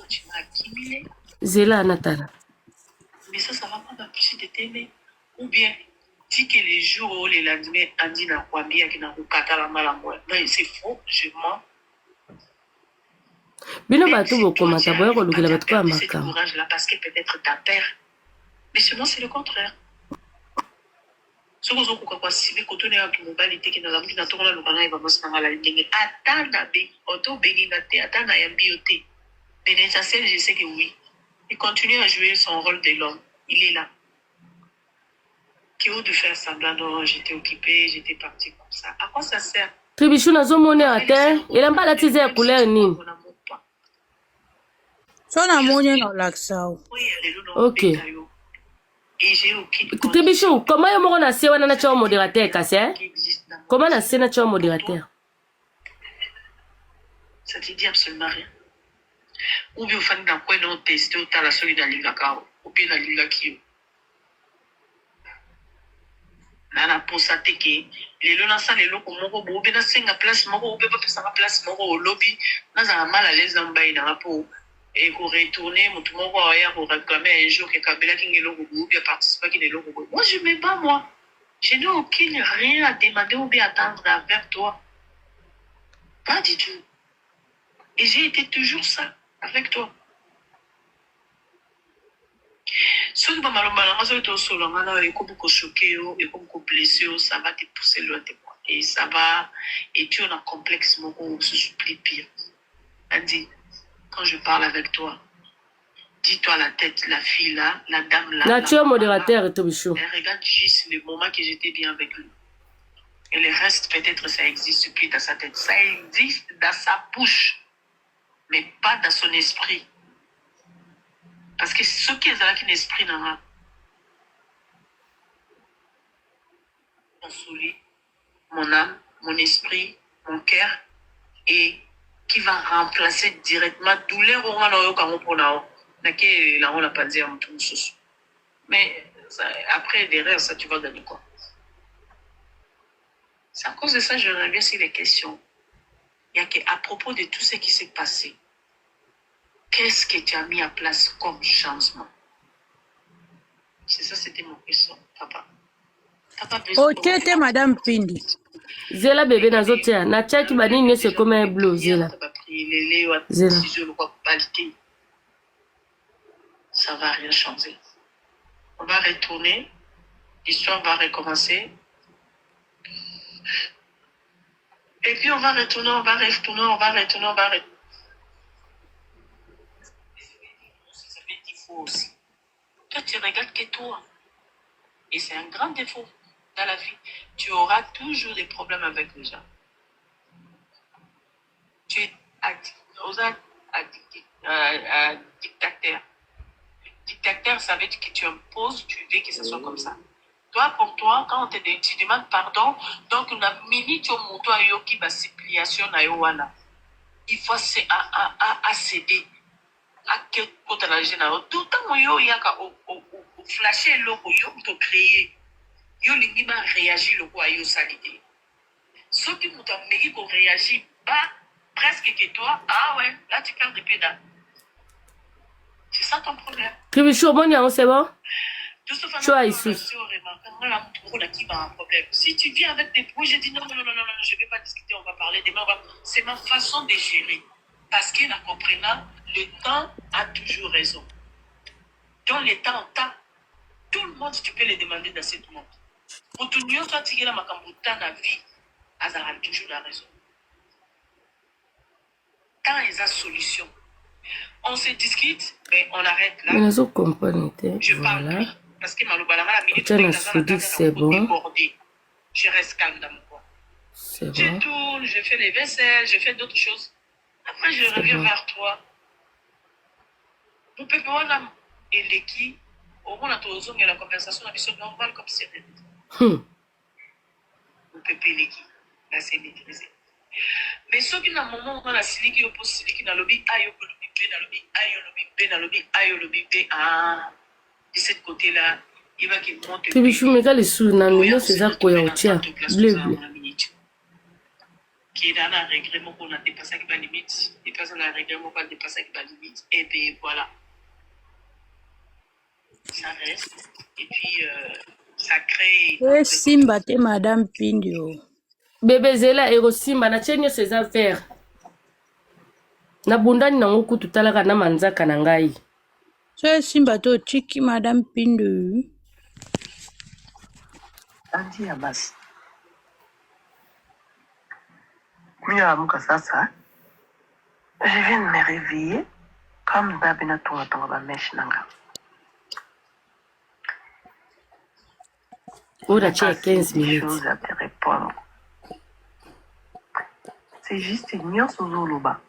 Speaker 2: Tu m'as accumulé.
Speaker 1: Zela natala.
Speaker 2: Mais ça va pas m'empêcher de t'aimer. Ou bien, dis que les jours où les lendemains, Andy n'a pas bien, qui n'a pas la mal à moi. Non, c'est faux, je mens.
Speaker 1: Bino batu bokomata boya kolukela batu kwa
Speaker 2: Cet
Speaker 1: makama.
Speaker 2: courage-là, parce que peut-être ta père. Mais seulement c'est le contraire. Soko zoko kwa sibi koto ne atu mobali teke na lamu na tokona lokana eba mosna ngala ndenge atana be auto bengi na te atana ya biote. Pénétration, je sais que oui. Il continue à jouer son rôle de l'homme. Il est là. Qui haut de faire semblant, non, j'étais occupée, j'étais partie comme ça. À quoi ça sert?
Speaker 1: Tribishu nazomona ate elamba latize ya couleur nini?
Speaker 2: On n'amour pas.
Speaker 5: so na monye na laksao.
Speaker 1: Ok.
Speaker 2: Et j'ai aucune
Speaker 1: Tribishu, comment yo moko na se wana na chawo modérateur kasi
Speaker 2: qui existe dans
Speaker 1: Comment na se na chawo modérateur?
Speaker 2: ça te dit absolument rien. Ou bien, au fan d'un coin, on teste, ou t'as la solide à l'ingaka, ou bien à l'ingaki. Nana posa teke, les lona sa les loko moko, ou bien na senga place moko, ou bien pas sa place moko au lobby, na za mal à l'aise dans bain na po. Et qu'on retourne, mon tout monde va pour réclamer un jour que Kabila qui est le ou bien participer qui est le groupe. Moi, je ne mets pas moi. Je n'ai aucun rien à demander ou bien attendre envers toi. Pas du tout. Et j'ai été toujours ça avec toi. Ce qui m'a malheureusement, choqué, ça va te pousser loin de moi. Et ça va, et tu as un complexe, mon se supplie pire. Andy, quand je parle avec toi, dis-toi la tête, la fille là, la dame là.
Speaker 1: Na chawo modérateur Tribishu.
Speaker 2: Elle regarde juste le moment que j'étais bien avec lui. Et le reste, peut-être, ça existe plus dans sa tête. Ça existe dans sa bouche, mais pas dans son esprit. Parce que ce qui est là, qui est l'esprit, mon soulier, mon âme, mon esprit, mon cœur, et qui va remplacer directement douleur au mais après, derrière ça, tu vas gagner quoi? C'est à cause de ça que je reviens sur les questions. Il y a qu'à propos de tout ce qui s'est passé, qu'est-ce que tu as mis à place comme changement? C'est ça, c'était mon question, papa.
Speaker 5: Ok, te madame Pindi.
Speaker 1: Zela bebe nazotia na chaki banini nyose koma blue Zela. Zela.
Speaker 2: Ça va rien changer. On va retourner, l'histoire va recommencer. Et puis on va retourner, on va retourner, on va retourner, on va retourner. Ça fait défaut aussi. Toi, tu regardes que toi. Et c'est un grand défaut dans la vie. Tu auras toujours des problèmes avec les gens. Tu es dictateur. Dictateur, ça veut dire que tu imposes, tu veux que ce soit comme ça. Toi, pour toi, quand tu demandes pardon, donc on a mini tu monto yo qui va suppliation na yo wana. Il faut céder. À quel côté la général. Tout le temps yo yaka au flasher logo yo to créer. Yo lingi ba réagir logo yo salité. Ceux qui m'ont amené qu'on réagit pas presque que toi, ah ouais, là tu perds des pédales. C'est ça ton problème.
Speaker 1: Tribishu omoni c'est bon? Choix ici.
Speaker 2: Si tu viens avec des bruits, je dis non, je ne vais pas discuter, on va parler demain. C'est ma façon de gérer. Parce qu'en comprenant, le temps a toujours raison. Dans le temps, tout le monde, tu peux le demander dans ce monde. Pour tout le monde, quand tu es dans ma vie, elle a toujours la raison. Quand il y a solution, On se discute, mais on arrête là.
Speaker 1: Mais nous comprenons.
Speaker 2: Je parle
Speaker 1: Voilà.
Speaker 2: plus. Parce que Malobalama, la minute
Speaker 1: Tiens,
Speaker 2: où
Speaker 1: on
Speaker 2: il
Speaker 1: se dit que c'est bon.
Speaker 2: débordé, je reste calme dans mon coin.
Speaker 1: C'est
Speaker 2: Je
Speaker 1: bon.
Speaker 2: tourne, je fais les vaisselles, je fais d'autres choses. Après, je reviens vers toi. Vous pouvez voir et l'équipe, au moins, on a la conversation, on normale comme c'est. Vous pouvez l'équipe. Là, c'est maîtrisé. Mais ce qui est un moment où on a silly qui oppose silly qui n'a lobby, aïe, lobby, B, n'a lobby, aïe, lobby, B, n'a lobby, aïe, lobby, B, ah, de ce côté-là, il va qu'il monte.
Speaker 1: Tu bichou, mais quand les sous, non, c'est ça qu'on a au tien. Bleu, bleu.
Speaker 2: Qui est dans un règlement qu'on a dépassé avec la limite, et pas dans un règlement qu'on a dépassé avec la limite, et puis voilà. Ça reste, et puis ça crée.
Speaker 5: Simba te Madame Pindio.
Speaker 1: Bébé Zela, Ero Simba, na chenyo ses affaires. Na bundani na ngoku tutalaka na manzaka na ngai.
Speaker 5: Simba to chiki Madame Pindio.
Speaker 2: Andi Abbas. Mia sasa, je viens de me réveiller comme d'habitude tonga ba mesh nanga.
Speaker 1: On a 15 minutes.
Speaker 2: À te répondre. C'est juste ignorance aux Zuluba.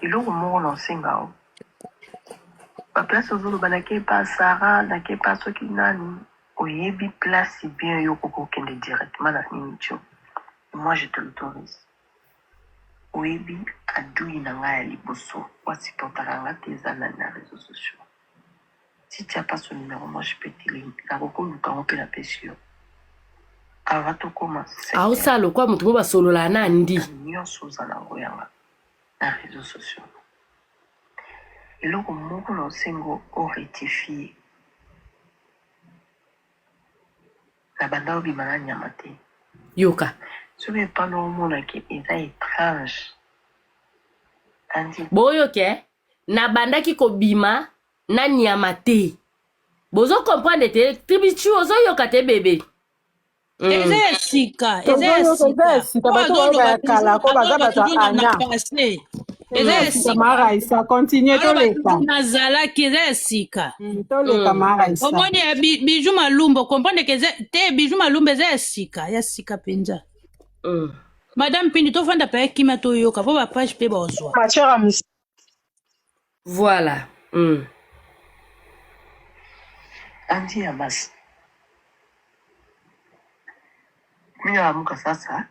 Speaker 2: Il a au monde en Singao. La place aux Zuluba n'a pas Sarah, n'a pas ce qui n'a ni. Oyebi place bien yoko kende directement dans l'inition. Moi, je te l'autorise. Oyebi adoui nanga liboso. Voici pour ta ranga tes années dans les réseaux sociaux. Si tu n'as pas son numéro, moi je peux te lire. La roko luka on peut la pêcher. Avant de commencer.
Speaker 1: Ah, ça, le quoi, mutu ba solo la nandi.
Speaker 2: Nyon souza na ngoyanga dans les réseaux sociaux. Et là, au moment où l'on s'est rectifié, la banda obi mana nyamate.
Speaker 1: Yoka.
Speaker 2: Ce n'est pas normal qui est étrange. Andi.
Speaker 1: Boyo ke, na banda ki ko bima, na nyamate. Bozo comprendre te, tribichu ozo yoka te bébé.
Speaker 5: Eze sika, eze sika.
Speaker 4: Bato ba kala ko baza bato anya.
Speaker 5: Eze sika.
Speaker 4: Mara isa continue to leka.
Speaker 5: Nazala ki eze sika.
Speaker 4: To leka mara isa.
Speaker 5: Omoni ya bijou malumbo, comprendre que te bijou malumbo eze sika, ya sika penza. Madame Pindi to fanda pa kima to yoka, po ba page pe ba ozwa.
Speaker 4: Machera mus.
Speaker 1: Voilà.
Speaker 2: Andi Abbas. Mia sasa,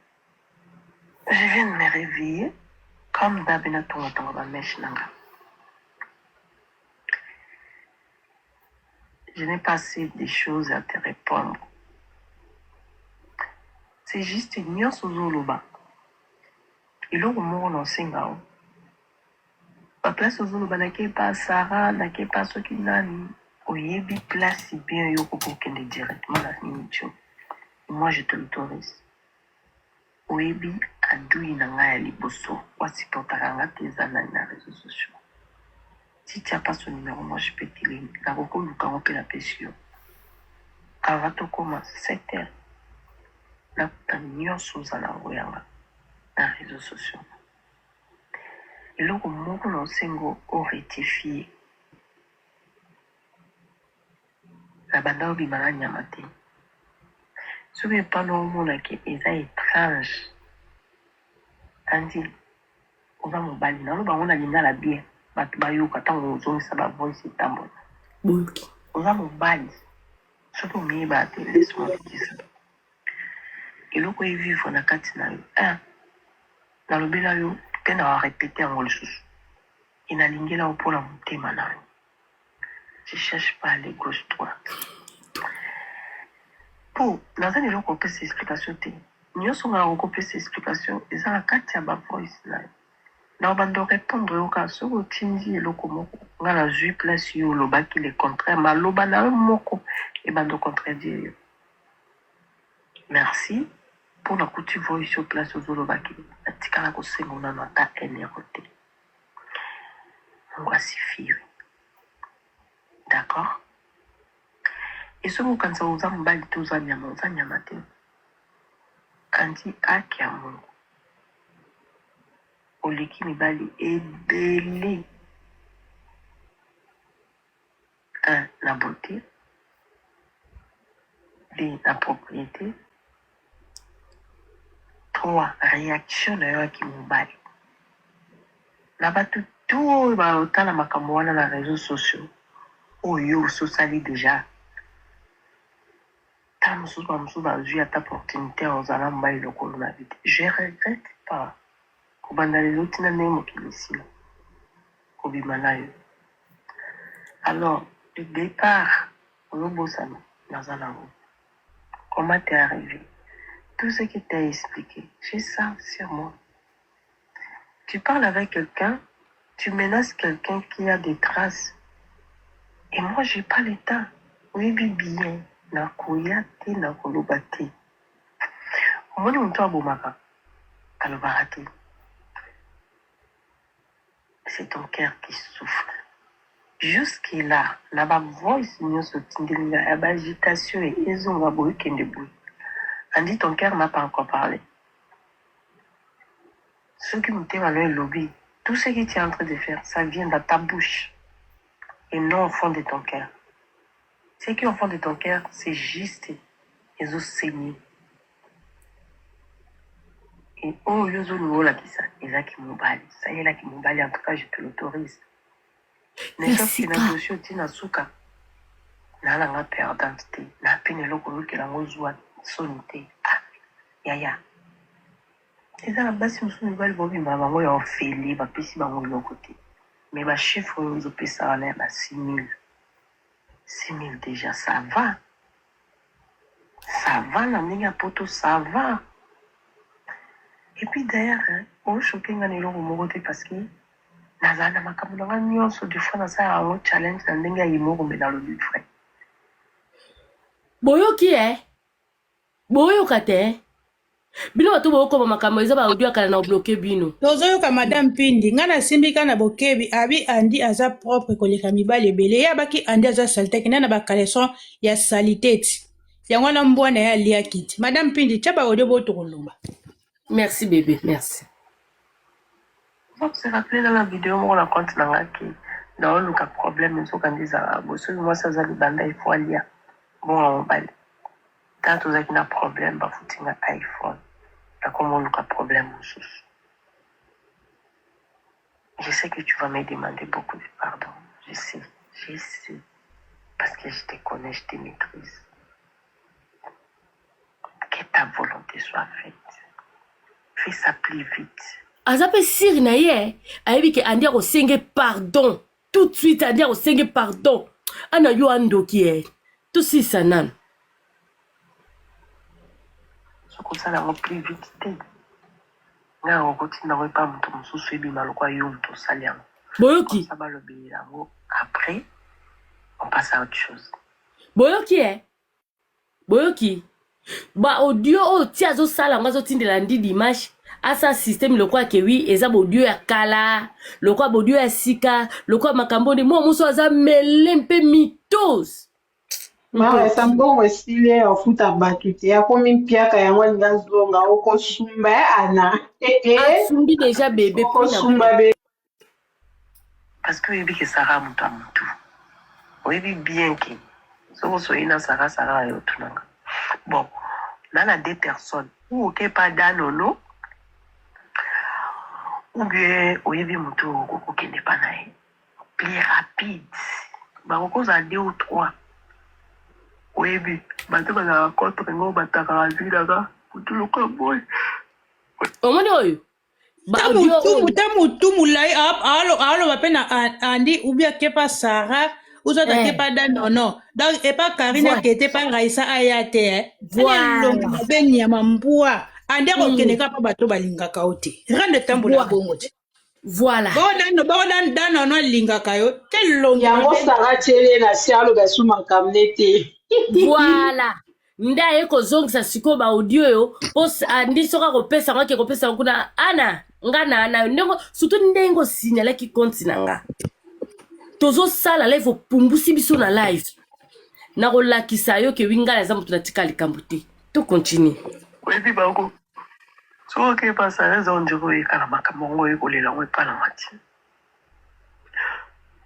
Speaker 2: je viens de me réveiller comme d'habitude tonga ba mesh nanga. Je n'ai pas assez de choses à te répondre. C'est juste ignorance aux Zuluba. Il a au monde en Singao. La place aux Zuluba n'a pas Sarah, n'a pas ce qui n'a ni. Oyebi place bien yoko kende directement dans l'inition. Moi, je te l'autorise. Oyebi adoui nanga liboso. Voici pour ta ranga tes années dans les réseaux sociaux. Si tu n'as pas son numéro, moi je peux te lire. La roko luka on peut la pêcher. Avant de commencer, 7 heures. Là, tu as mis sous la royanga dans les réseaux sociaux. Et là, au moment où l'on s'est rectifié, la banda obi mana nyamate. Ce n'est pas normal qui est étrange. Andi, on va m'oublier. Non, on a l'ina la bien. Batubayo kata on zone ça va voice tambo.
Speaker 1: Bulki.
Speaker 2: On va m'oublier. Ce que m'y bate, laisse-moi te dire ça. Et là, quand il vit, on a quatre na yo. Dans le bel yo, peine à répéter en le sous. Il n'a l'ingé là pour la montée maintenant. Je cherche pas les gauche droite. Pour dans un élan qu'on peut s'explication té. Nous sommes qu'on peut s'explication. Et ça la carte à ma voice là. Dans bando répondre au cas sur le tindi et le comment. On a la vue place yo le bas qui est contraire. Mais le bas na moko et bando contraire dire. Merci pour la couture voice sur place aux Zolobaki. La tika ko se mon na ta énervé. On va s'y fier. D'accord? Et ce que quand ça vous a mbali tous à nyamate. Andi aki amu. oleki mibali ebele. 1. La beauté. 2. La propriété. 3. Réaction na yo yaki mobali. Na bato to baotala makambo wana na réseaux sociaux oyo ososali déjà tala mosusu bamosusu bazwi ata opportunité ozala mobali lokolo na vite. Je regrette pas kobanda lelo ntina ndenge mokili esila kobima na yo. Alors le départ oyobosana naza nango. Comment t'es arrivé? Tout ce que t'as expliqué, j'ai ça sur moi. Tu parles avec quelqu'un, tu menaces quelqu'un qui a des traces. Et moi, j'ai pas le temps. Oui, bien. Nakoya te, nakoloba te. Omoni muntu abomaka, kalobaka te. C'est ton cœur qui souffre. Jusque-là, na ba voice nyonso tindelinga ya ba agitation et ezonga boye kende boye. Andi ton cœur n'a pas encore parlé. Ce qui me tient à le lobby, tout ce que tu es en train de faire, ça vient de ta bouche et non au fond de ton cœur. Ce qui est au fond de ton cœur, c'est juste les os saignés. Et oh, yozo nouveau là qui ça, les qui m'obali. Ça y est là qui m'obali, en tout cas, je te l'autorise. Mais sauf que la dossier tina suka, na nga perdante te, na pene loko loke la ngozwa sonite. Ah, yaya. Eza na basi mosusu mibali bobima bango ya ofele bapesi bango eloko te. Mais bachiffre oyo ozopesa wana ya ba 6 000. 6 000 déjà, ça va. Ça va, la ndenge ya poto, ça va. Et puis d'ailleurs, on choqué nga eloko moko te parce que nazala na makambo na nga nyonso des fois nasala yango challenge na ndenge ya imoko me na lobi vrai.
Speaker 1: Boyoki boyoka te bino bato bokoma makambo eza baaudio akala na obloke bino
Speaker 5: tozoyoka madame Pindi nga nasimbika na bokebi abi andi aza propre koleka mibali ebele ye abaki andi aza salite kina na bakaleson ya salite ti yango na mbwana ya lia kiti madame Pindi tia baaudio botokoloba.
Speaker 1: Merci bébé, merci.
Speaker 2: On se rappelé dans la vidéo on raconte dans la qui dans le cas problème ils ont quand ils a bossé moi ça za libanda il faut aller bon on va tant tous qui n'a problème ba foutinga iPhone là comment le cas problème aussi. Je sais que tu vas me demander beaucoup de pardon. Je sais. Parce que je te connais, je te maîtrise. Que ta volonté soit faite. Fais ça plus vite.
Speaker 1: Azape siri na ye, ayebi ke andi ako senge pardon. Tout de suite andi ako senge pardon. Ana yo andoki tout si sanan.
Speaker 2: Ce que ça n'a plus vite. Nga okoti na pas muto mususu ebima lokwa yo muto saliam.
Speaker 1: Boyoki.
Speaker 2: Ça va le bilango. Après, on passe à autre chose.
Speaker 1: Boyoki. Ba audio o ti azo sala ngazo tindela ndi dimanche asa système lokwa ke wi eza audio ya kala lokwa audio ya sika lokwa makambo ni mo muso aza melempe mitos
Speaker 6: Mara sambongo esile ofuta batuti ya komi mpiaka yango ngazonga okosumba ana
Speaker 1: asumbi déjà bébé
Speaker 6: okosumba be
Speaker 2: parce que oyebi ke sara mutu a mutu oyebi bien ke soko soyi na sara yo tunanga bon nana deux personnes ou ok pas danono ou bien oyebi mutu okokende pa na ye plus rapide bakokoza 2 ou 3 oyebi bato bazala contre ngo bataka azilaka mutu loka boy
Speaker 1: omoni oyo
Speaker 5: mutu mulai aloba mpe na andi ubia kepa sara uzota kepa danono donc epa karina kete pa raisa aya te elongi mabe nyama mbwa andi akokende kapa bato balingaka yo te rende tambola bongo te
Speaker 1: voilà
Speaker 5: bao danono alingaka yo te longi
Speaker 6: yango sara tiele na si aloba sumakamne te
Speaker 1: voilà nda ye kozongisa siko ba audio yo pos andi soka kopesa ngake kopesa kuna ana ngana na ndenge surtout ndenge signala ki compte nanga tozo sala live opumbusi biso na live na kolakisa yo ke wingala za mutu na tika likambo te to continue
Speaker 2: oyebi bango soki okeba sara eza ondiri oyekala makambo yango oyekolela yango epa na mati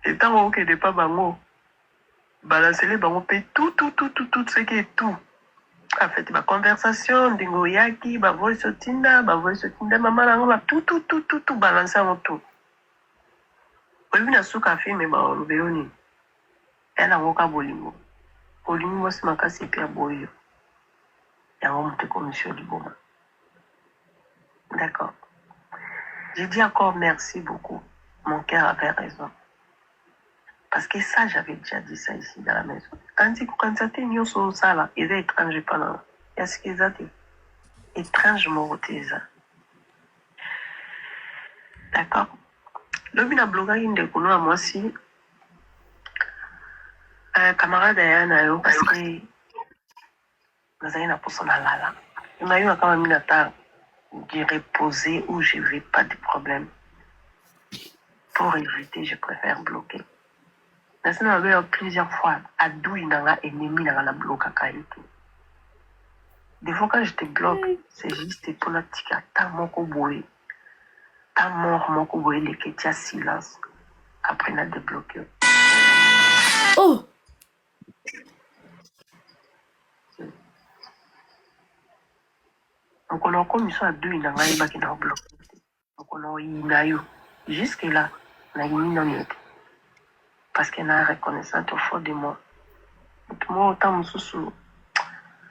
Speaker 2: etango okende pa bango balancele bango mpe tout seki etout en fait baconversation ndenge oyaki bavoice otinda mama nango ba tout balance yango tout oyebi na suka filme baolobe yo nini ya nango ka bolingo mwasi makasi epe ya boyo yango moto ekomisio liboma. D'accord. J'ai dit encore merci beaucoup. Mon cœur avait raison. Parce que ça, j'avais déjà dit ça ici dans la maison. Quand ça t'est mis sur ça là, il est étrange pendant. Il y a ce qu'ils ont dit. Étrange, mon ça. D'accord. Le bin a bloqué une de à moi aussi. Camarade Ayana, parce que nous avons une personne à là. On a eu quand même une attaque. De reposer où je n'ai pas de problème. Pour éviter, je préfère bloquer. Mais ça m'a eu plusieurs fois. À d'où il n'a ennemi dans la bloque à Kaïto. Des fois, quand je te bloque, c'est juste pour la tika. Tant mon koboé. Tant mort mon koboé, les kétia silence. Après, il a débloqué.
Speaker 1: Oh!
Speaker 2: Donc on a commission à deux, il n'a pas qui n'a bloqué. Donc on a eu jusque là, on a eu une parce qu'elle a reconnaissance au fond de moi. Moi autant mon sous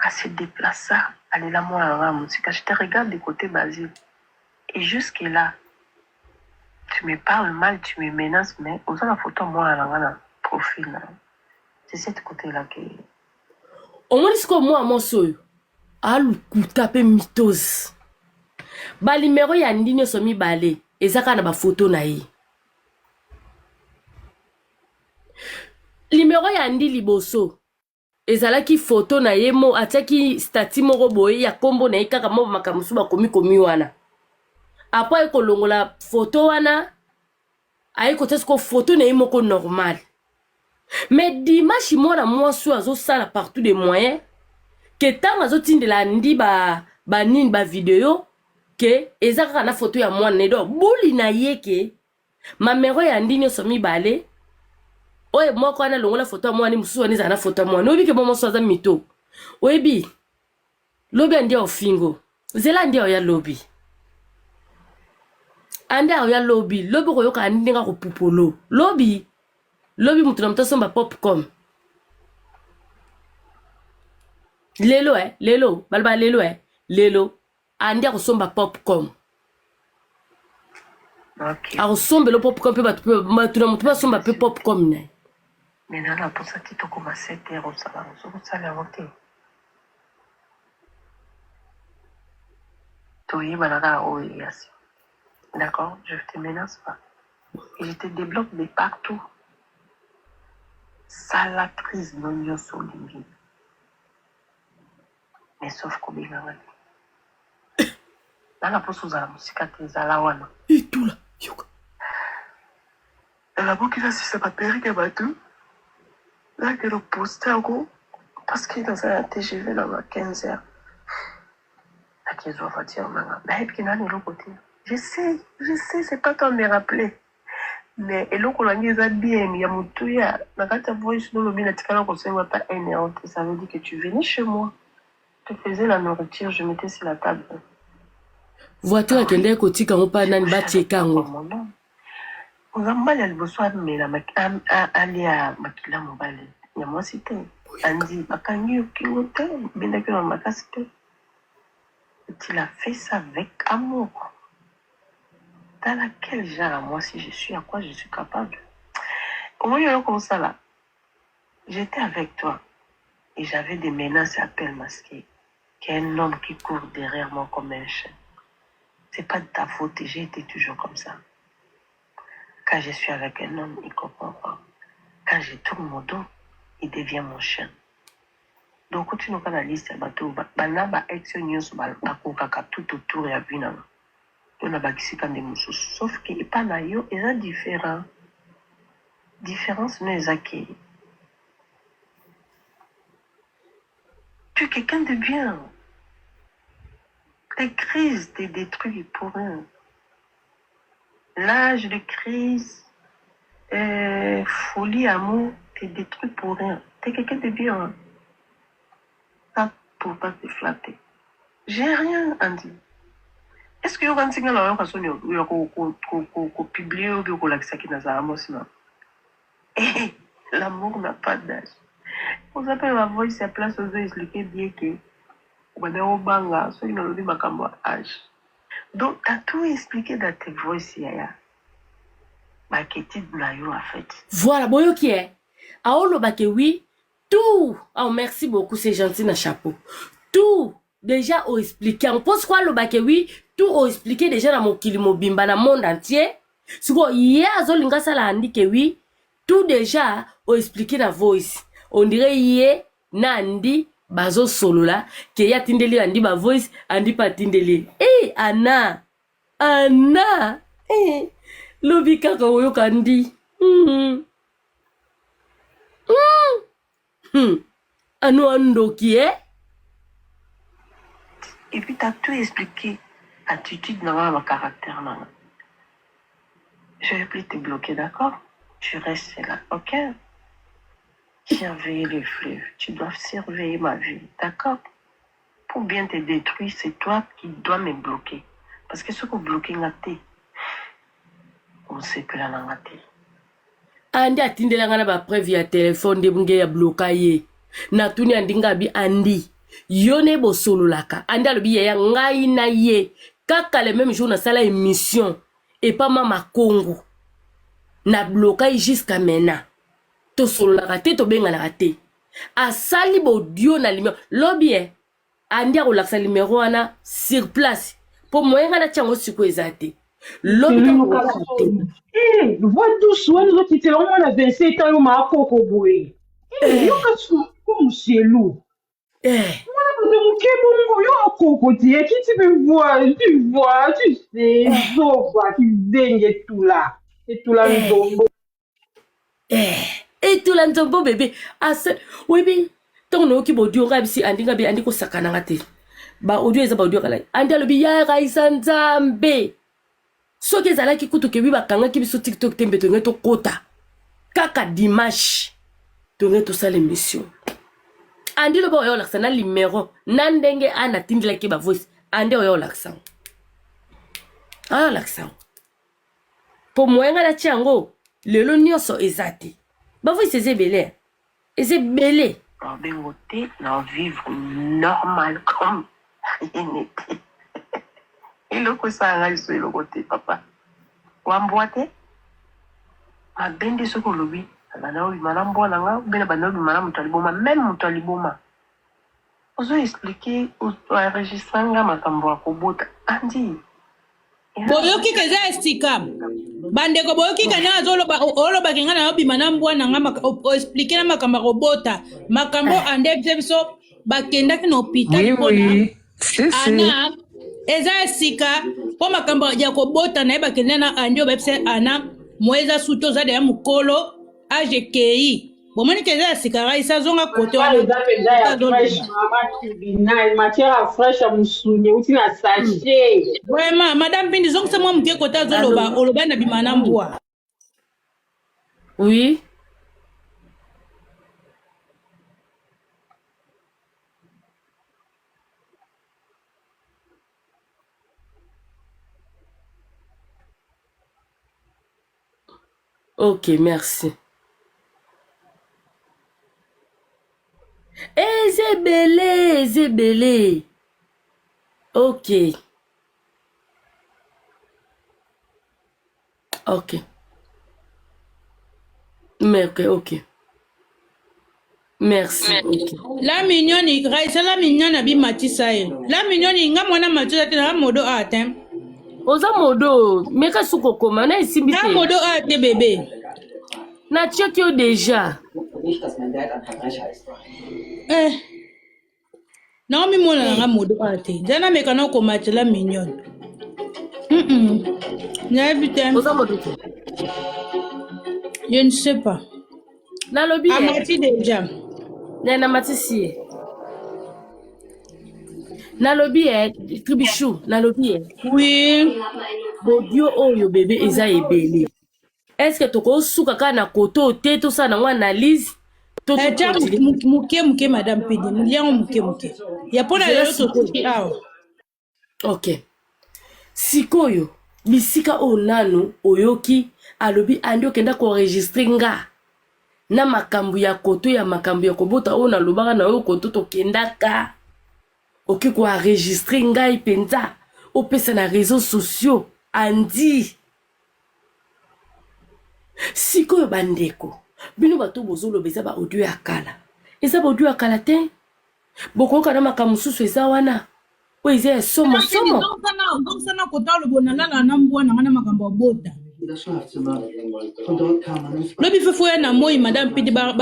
Speaker 2: à se déplacer, aller là moi à la musique. Je te regarde du côté Basile et jusque là, tu me parles mal, tu me menaces, mais aux la photo moi à la profil là. C'est cette côté là que.
Speaker 1: Au moins c'est comme moi soyo. Alukuta pe mitose balimero ya ndine somi bale ezaka na ba photo na ye limero ya ndi liboso ezalaki photo na ye mo atiaki stati moko boye ya kombo na ye kaka mo makamusu bakomi wana après ekolongola photo wana ayekotasi ko photo na ye moko normal mais dimanche mwana mwasi azosala partout des moyens que tant azotindela ndi ba nini ba video ke ezaka na photo ya mwana nedo buli na yeke mamero ya ndini somi bale oye moko ana longola photo ya mwana mususu ani na photo ya mwana obi ke momo soza mito oyebi lobi andi ofingo zela ndi ya lobi andi ya lobi ko yoka andi nga ko pupolo lobi mutu na mutaso ba popcorn lelo balba lelo andi akosomba popcorn
Speaker 2: Ok.
Speaker 1: akosomba lo popcorn pe batu na mutu basomba pe popcorn na
Speaker 2: Maintenant là pour ça tu te commences 7 heures au salon ça la montée toi banana oyasi d'accord je te menace pas et je te débloque de partout salatrice non yo solingi. Mais sauf qu'on est là. Dans la poste aux alarmes, c'est quand ils allaient wana.
Speaker 1: et tout là yoka
Speaker 2: La boucle là, si c'est pas péré qui va tout. Là, que le poste en gros, parce qu'il est dans un TGV dans 15 heures. Là, qu'ils ont voiture maintenant. Là, et puis, là, de l'autre côté. Je sais, c'est pas tant me rappeler. Mais, et l'autre, on a dit, bien, il y a mon tout, il y a, la carte à voix, sinon, le bien, tu peux pas pas énervé. Ça veut dire que tu venais chez moi. Je faisais la nourriture, je mettais sur la table.
Speaker 1: voiture akende kotika ngo pa nani batieka ngo
Speaker 2: ozambali ya liboso amela ali ya makila mobali ya mwasi te andi bakangi yo kingo te bendaki na makasi te. Il a fait ça avec amour. Dans laquelle genre moi si je suis, à quoi je suis capable. Comment il y a comme ça là? J'étais avec toi et j'avais des menaces et appels masqués. Qu'il y a un homme qui court derrière moi comme un chien. C'est pas de ta faute et j'ai été toujours comme ça. Quand je suis avec un homme, il comprend pas. Quand je tourne mon dos, il devient mon chien. Donc, quand tu n'as pas la liste, il y a des actions tout autour et à Vina. Il y a des sauf que les panayo, ils sont différents. Différence, mais ils accueillent. Tu es quelqu'un de bien. Les crises te détruisent pour rien. L'âge de crise, folie, amour, te détruit pour rien. T'es quelqu'un de bien. Hein? Pas pour pas te flatter. J'ai rien, Andy. Est-ce que vous avez un la façon de publier ou de relaxer qui n'a pas l'amour n'a pas d'âge. Vous appelez ma voix, c'est place aux expliquer bien que vous avez un banga, soit il n'a pas âge. Donc, tu as tout expliqué dans tes voix ici. En fait.
Speaker 1: Voilà, boyo qui est. Aolo bake oui, tout. Oh, merci beaucoup, c'est gentil na chapeau. Tout déjà au expliqué. On pense quoi le bake oui, tout au expliqué déjà dans mon kilimo bimba dans le monde entier. Si vous hier azolinga sala andi que oui, tout déjà au expliqué na voice. On dirait hier nandi bazo solo là que ya tindeli andi ba voice andi pa tindeli. Eh Anna. Eh lobi kaka woyo kandi. Ano ando qui est?
Speaker 2: Et puis tu as tout expliqué. Attitude dans ma caractère. Non. Je vais plus te bloquer, d'accord? Tu restes là, ok? Surveiller les fleuves. Tu dois surveiller ma vie, d'accord? Pour bien te détruire, c'est toi qui dois me bloquer. Parce que ce que bloquer ngaté, on sait que la ngaté.
Speaker 1: Andi atindela ngana ba preuve ya téléphone de bunge ya blokaye. Na tuni andinga bi andi. Yone bo solo laka. Andi alobi ya ngai na ye. Kaka le même jour na sala émission. Et pas mama Congo. Na blokaye jusqu'à maintenant. To solo laka te to benga laka te. Asali bo dio na lumière. Lobi andi a relaxa numéro ana sur place. Pour moi ngana tiango siko ezate. Lobi
Speaker 6: voix douce, nous autres, c'est vraiment la 27 ans, on m'a coco boué. Comme c'est lourd. Moi, tu vois, tu sais, tu dingue tout là. Et tout là,
Speaker 1: et tout là, nous bébé. Oui, bien, ton nom qui bodio rabsi, andinga bi andiko sakanangate. Ba audio ezaba audio kala. Andalo bi ya raisan zambe. So que zala ki kutu kebi bakanga ki biso TikTok tembe to ngeto kota. Kaka dimanche. To ngeto sa l'émission. Andi lo ba yo laksa na numéro nandenge ana tindila ki ba voice. Andi yo laksa. Ah laksa. Pour moi ngala tiango lelo nyoso ezati. Ba voice ezebele. Ezebele.
Speaker 2: On va voter, on vivre normal comme rien n'était. Et le coup ça a sur le côté papa. Wamboate. A bende soko lobi. Bana obi malambo na nga, bena bana obi malambo taliboma, même mutaliboma. Ozo expliquer o enregistrer nga makambo akobota. Andi.
Speaker 5: Boyoki kaza estika. Bande ko boyoki kana azolo ba olo bakinga na obi manambo na nga o expliquer na makambo akobota. Makambo ande biso bakenda ki na hôpital.
Speaker 7: Oui, c'est
Speaker 5: eza esika po makambo ya kobota na bakende na andio bepse ana mweza suto za de mukolo AGKI bomoni keza esika raisa zonga kote wa
Speaker 6: matière fraîche à musunye uti na sachet.
Speaker 5: Vraiment madame Pindi zonga se mwa mke kota zoloba oloba na bimana mbwa.
Speaker 1: Oui. Ok, merci. Zébélé. Ok. Ok. Merci. Okay.
Speaker 5: La mignonne, Raisa la mignonne abi matisaye. La mignonne nga mwana matisa tena modo atem.
Speaker 1: Oza modo, meka suko koma na isimbite.
Speaker 5: Na modo ate bébé.
Speaker 1: Na tchokyo déjà.
Speaker 5: Naomi mwana nga modo ate. Jana meka na koma la mignonne. Na évité.
Speaker 1: Oza modo.
Speaker 5: Je ne sais pas.
Speaker 1: Na lobby.
Speaker 5: Amati déjà.
Speaker 1: Na matisi. nalobi Tribichou nalobi
Speaker 5: Oui.
Speaker 1: bodio oyo bébé eza ebele est-ce que toko suka ka na koto te to sa na ngwa analyse to
Speaker 5: Tia muke madame Pidi. Muliango muke. Ya pona lelo tosuki awa.
Speaker 1: OK sikoyo bisika o nanu oyoki alobi andi okenda ko enregistrer nga na makambu ya koto ya makambu ya kobota o na lobaka na yo koto tokendaka oki ko enregistrer ngai penza opesa na réseaux sociaux andi sikoyo bandeko bino bato bozoloba eza ba audio ya kala eza ba audio ya kala te bokoyoka na makambo mosusu eza wana oyo eza ya somo
Speaker 5: Donc sana kota lobonanga na mbwa na makambo bota. Lobi fufu ya na moi madame Pidi ba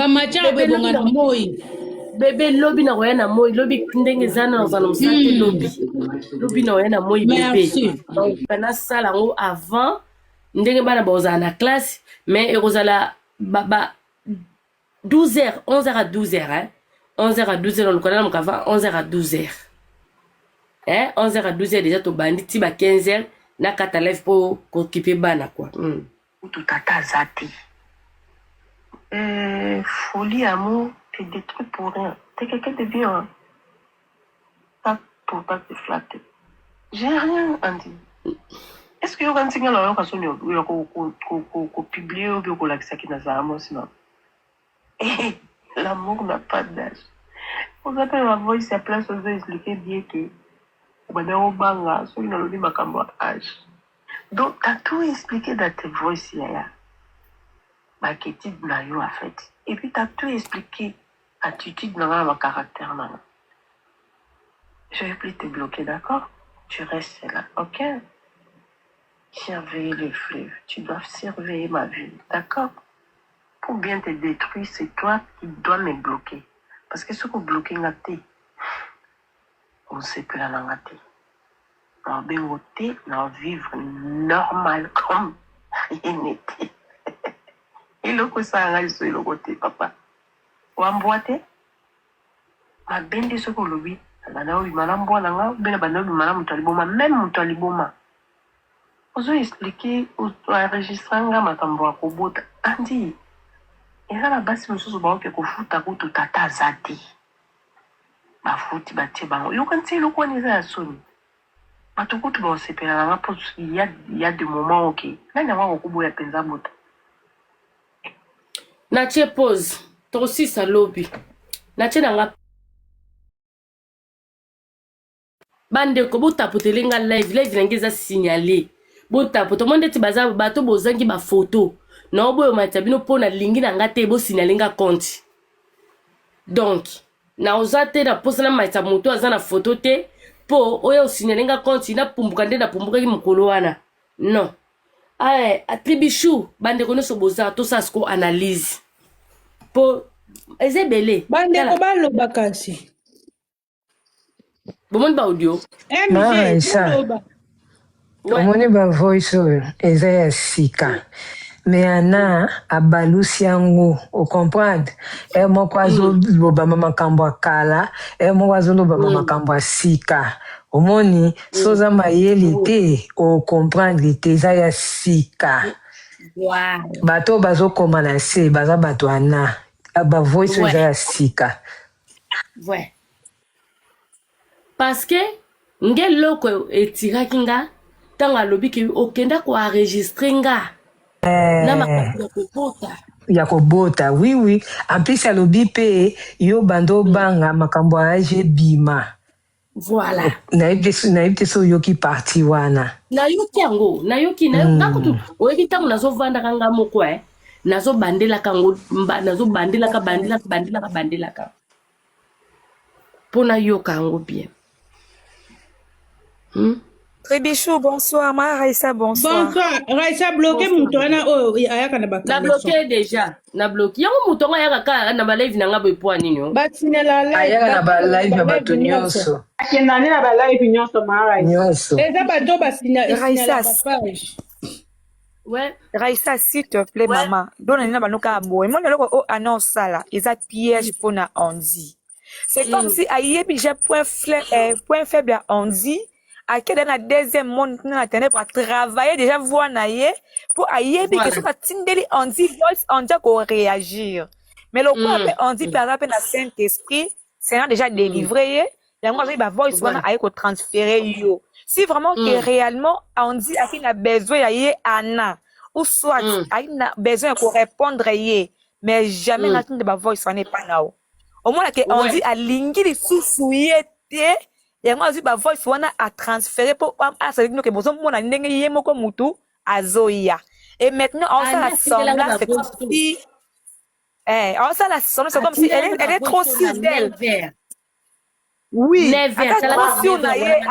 Speaker 5: macha bonga na moi.
Speaker 1: bébé lobi na koya na moi lobi ndenge zana na zana musate lobi na koya na moi bébé kana sala ngo avant ndenge bana bozala na classe mais ekozala ba 12h 11h à 12h hein 11h à 12h on connaît mukava 11h à 12h hein 11h à 12h déjà to bandi ti ba 15h na kata live pour occuper bana quoi
Speaker 2: tout tata zati folie amour te détruit pour rien t'es quelqu'un de bien pas pour pas te flatter j'ai rien Andy est-ce que yoka ntinga la yoka soni yo ko publier ou bien ko lakisa ki na zamo sinon l'amour n'a pas d'âge. Vous appelez la voix ici à place de expliquer bien que au banga, soit une allume à âge. Donc, tu as tout expliqué dans tes voix ici, marketing na yo en fait. Et puis, tu as tout expliqué, attitude na ma caractère na. Je vais plus te bloquer, d'accord? Tu restes là, ok? Surveiller le fleuve. Tu dois surveiller ma vie, d'accord? Pour bien te détruire, c'est toi qui dois me bloquer. Parce que ce qu'on bloque, on ne sait plus la langue. On va vivre normal comme rien n'était. Et le coup, ça a sur le côté, papa. Ou emboîter, ma bende ce qu'on lui, madame, madame, même Taliboma. Vous avez expliqué, ou enregistré un matambo à Kobota. Andy. Et là, la base, nous sommes que kufuta kutu tata zati. Bafuti bati bango. You can see le quoi n'est à son. Batukutu ba osepela na rapport il y a des moments OK. Là na wa kubo ya penza bota.
Speaker 1: Na che pause. Tosi sa lobby. Na che nga bande ko bota potelinga live ngeza signaler. Bota poto monde ti baza bato bozangi ba photo. Na oboyo matabino pona lingi na ngate bo signalinga compte. Donc, na ozate na posa na maita moto azana photo te po oyo signalinga compte na pumbuka nde na pumbuka ki mukolo wana. Non. Tribichou bande kono so boza to sa sko analyse. Po ezebele.
Speaker 5: Bande ko balo bakasi.
Speaker 1: Bomon ba audio.
Speaker 7: Omoni ba voice eza ya sika. Mais ana abalusi yango o comprendre moko azoloba makambo akala moko azoloba makambo asika omoni soza mayeli te o comprendre te eza ya sika bato bazokoma na se baza bato ana ba voice eza ya sika
Speaker 1: parce que ngel loko etiraki nga tanga alobi ke okenda ko enregistrer nga
Speaker 7: ya kobota oui en plus alobi pe yo bando banga makambo aje bima
Speaker 1: voilà
Speaker 7: nayebi so yoki parti wana
Speaker 1: nayoki yango nayoki nakutu oyebi ntango nazovandaka nga moko nazobandelaka yango nazobandelaka mpo nayoka yango bien
Speaker 8: Tribichou, bonsoir. Ma Raissa, bonsoir.
Speaker 5: Bonsoir. Raissa, bloqué Moutoana. Oh, ayaka na bakala.
Speaker 1: Na bloqué déjà. Na bloqué. Yango Moutonga ayaka na ba live na nga boy po anino.
Speaker 5: Batina la live.
Speaker 7: Ayaka na ba live ya bato nyonso.
Speaker 6: Akenda na ba live nyonso ma Raissa.
Speaker 7: Nyonso.
Speaker 5: Eza bato basina
Speaker 8: Raissa.
Speaker 1: Ouais.
Speaker 8: Raissa, s'il te plaît, maman. Donne na banoka boy. Moi loko annonce ça là. Eza piège pona Andy. C'est comme si ayebi j'ai point faible à Andy. À quel dans la deuxième monde pour travailler déjà voir naie pour ayebi que ça tindeli Andy voice on dit qu'on réagir. Mais le quoi on dit par exemple dans Saint-Esprit, c'est déjà délivré. Il y a moi voice on a qu'on transférer yo. Si vraiment que réellement on dit à qui a besoin d'aller Anna ou soit a besoin qu'on répondre yé mais jamais n'attend de voice on n'est pas là. Au moins que on dit à lingi les sous-souillé et moi, je dis, voice, on a transféré pour, ça veut dire que besoin, mon année, y est, mon comme mutu, à Zoya. Et maintenant, on s'en assemble, c'est comme si, on s'en assemble, c'est comme si, elle est trop sûre d'elle. Oui, elle est trop sûre d'elle.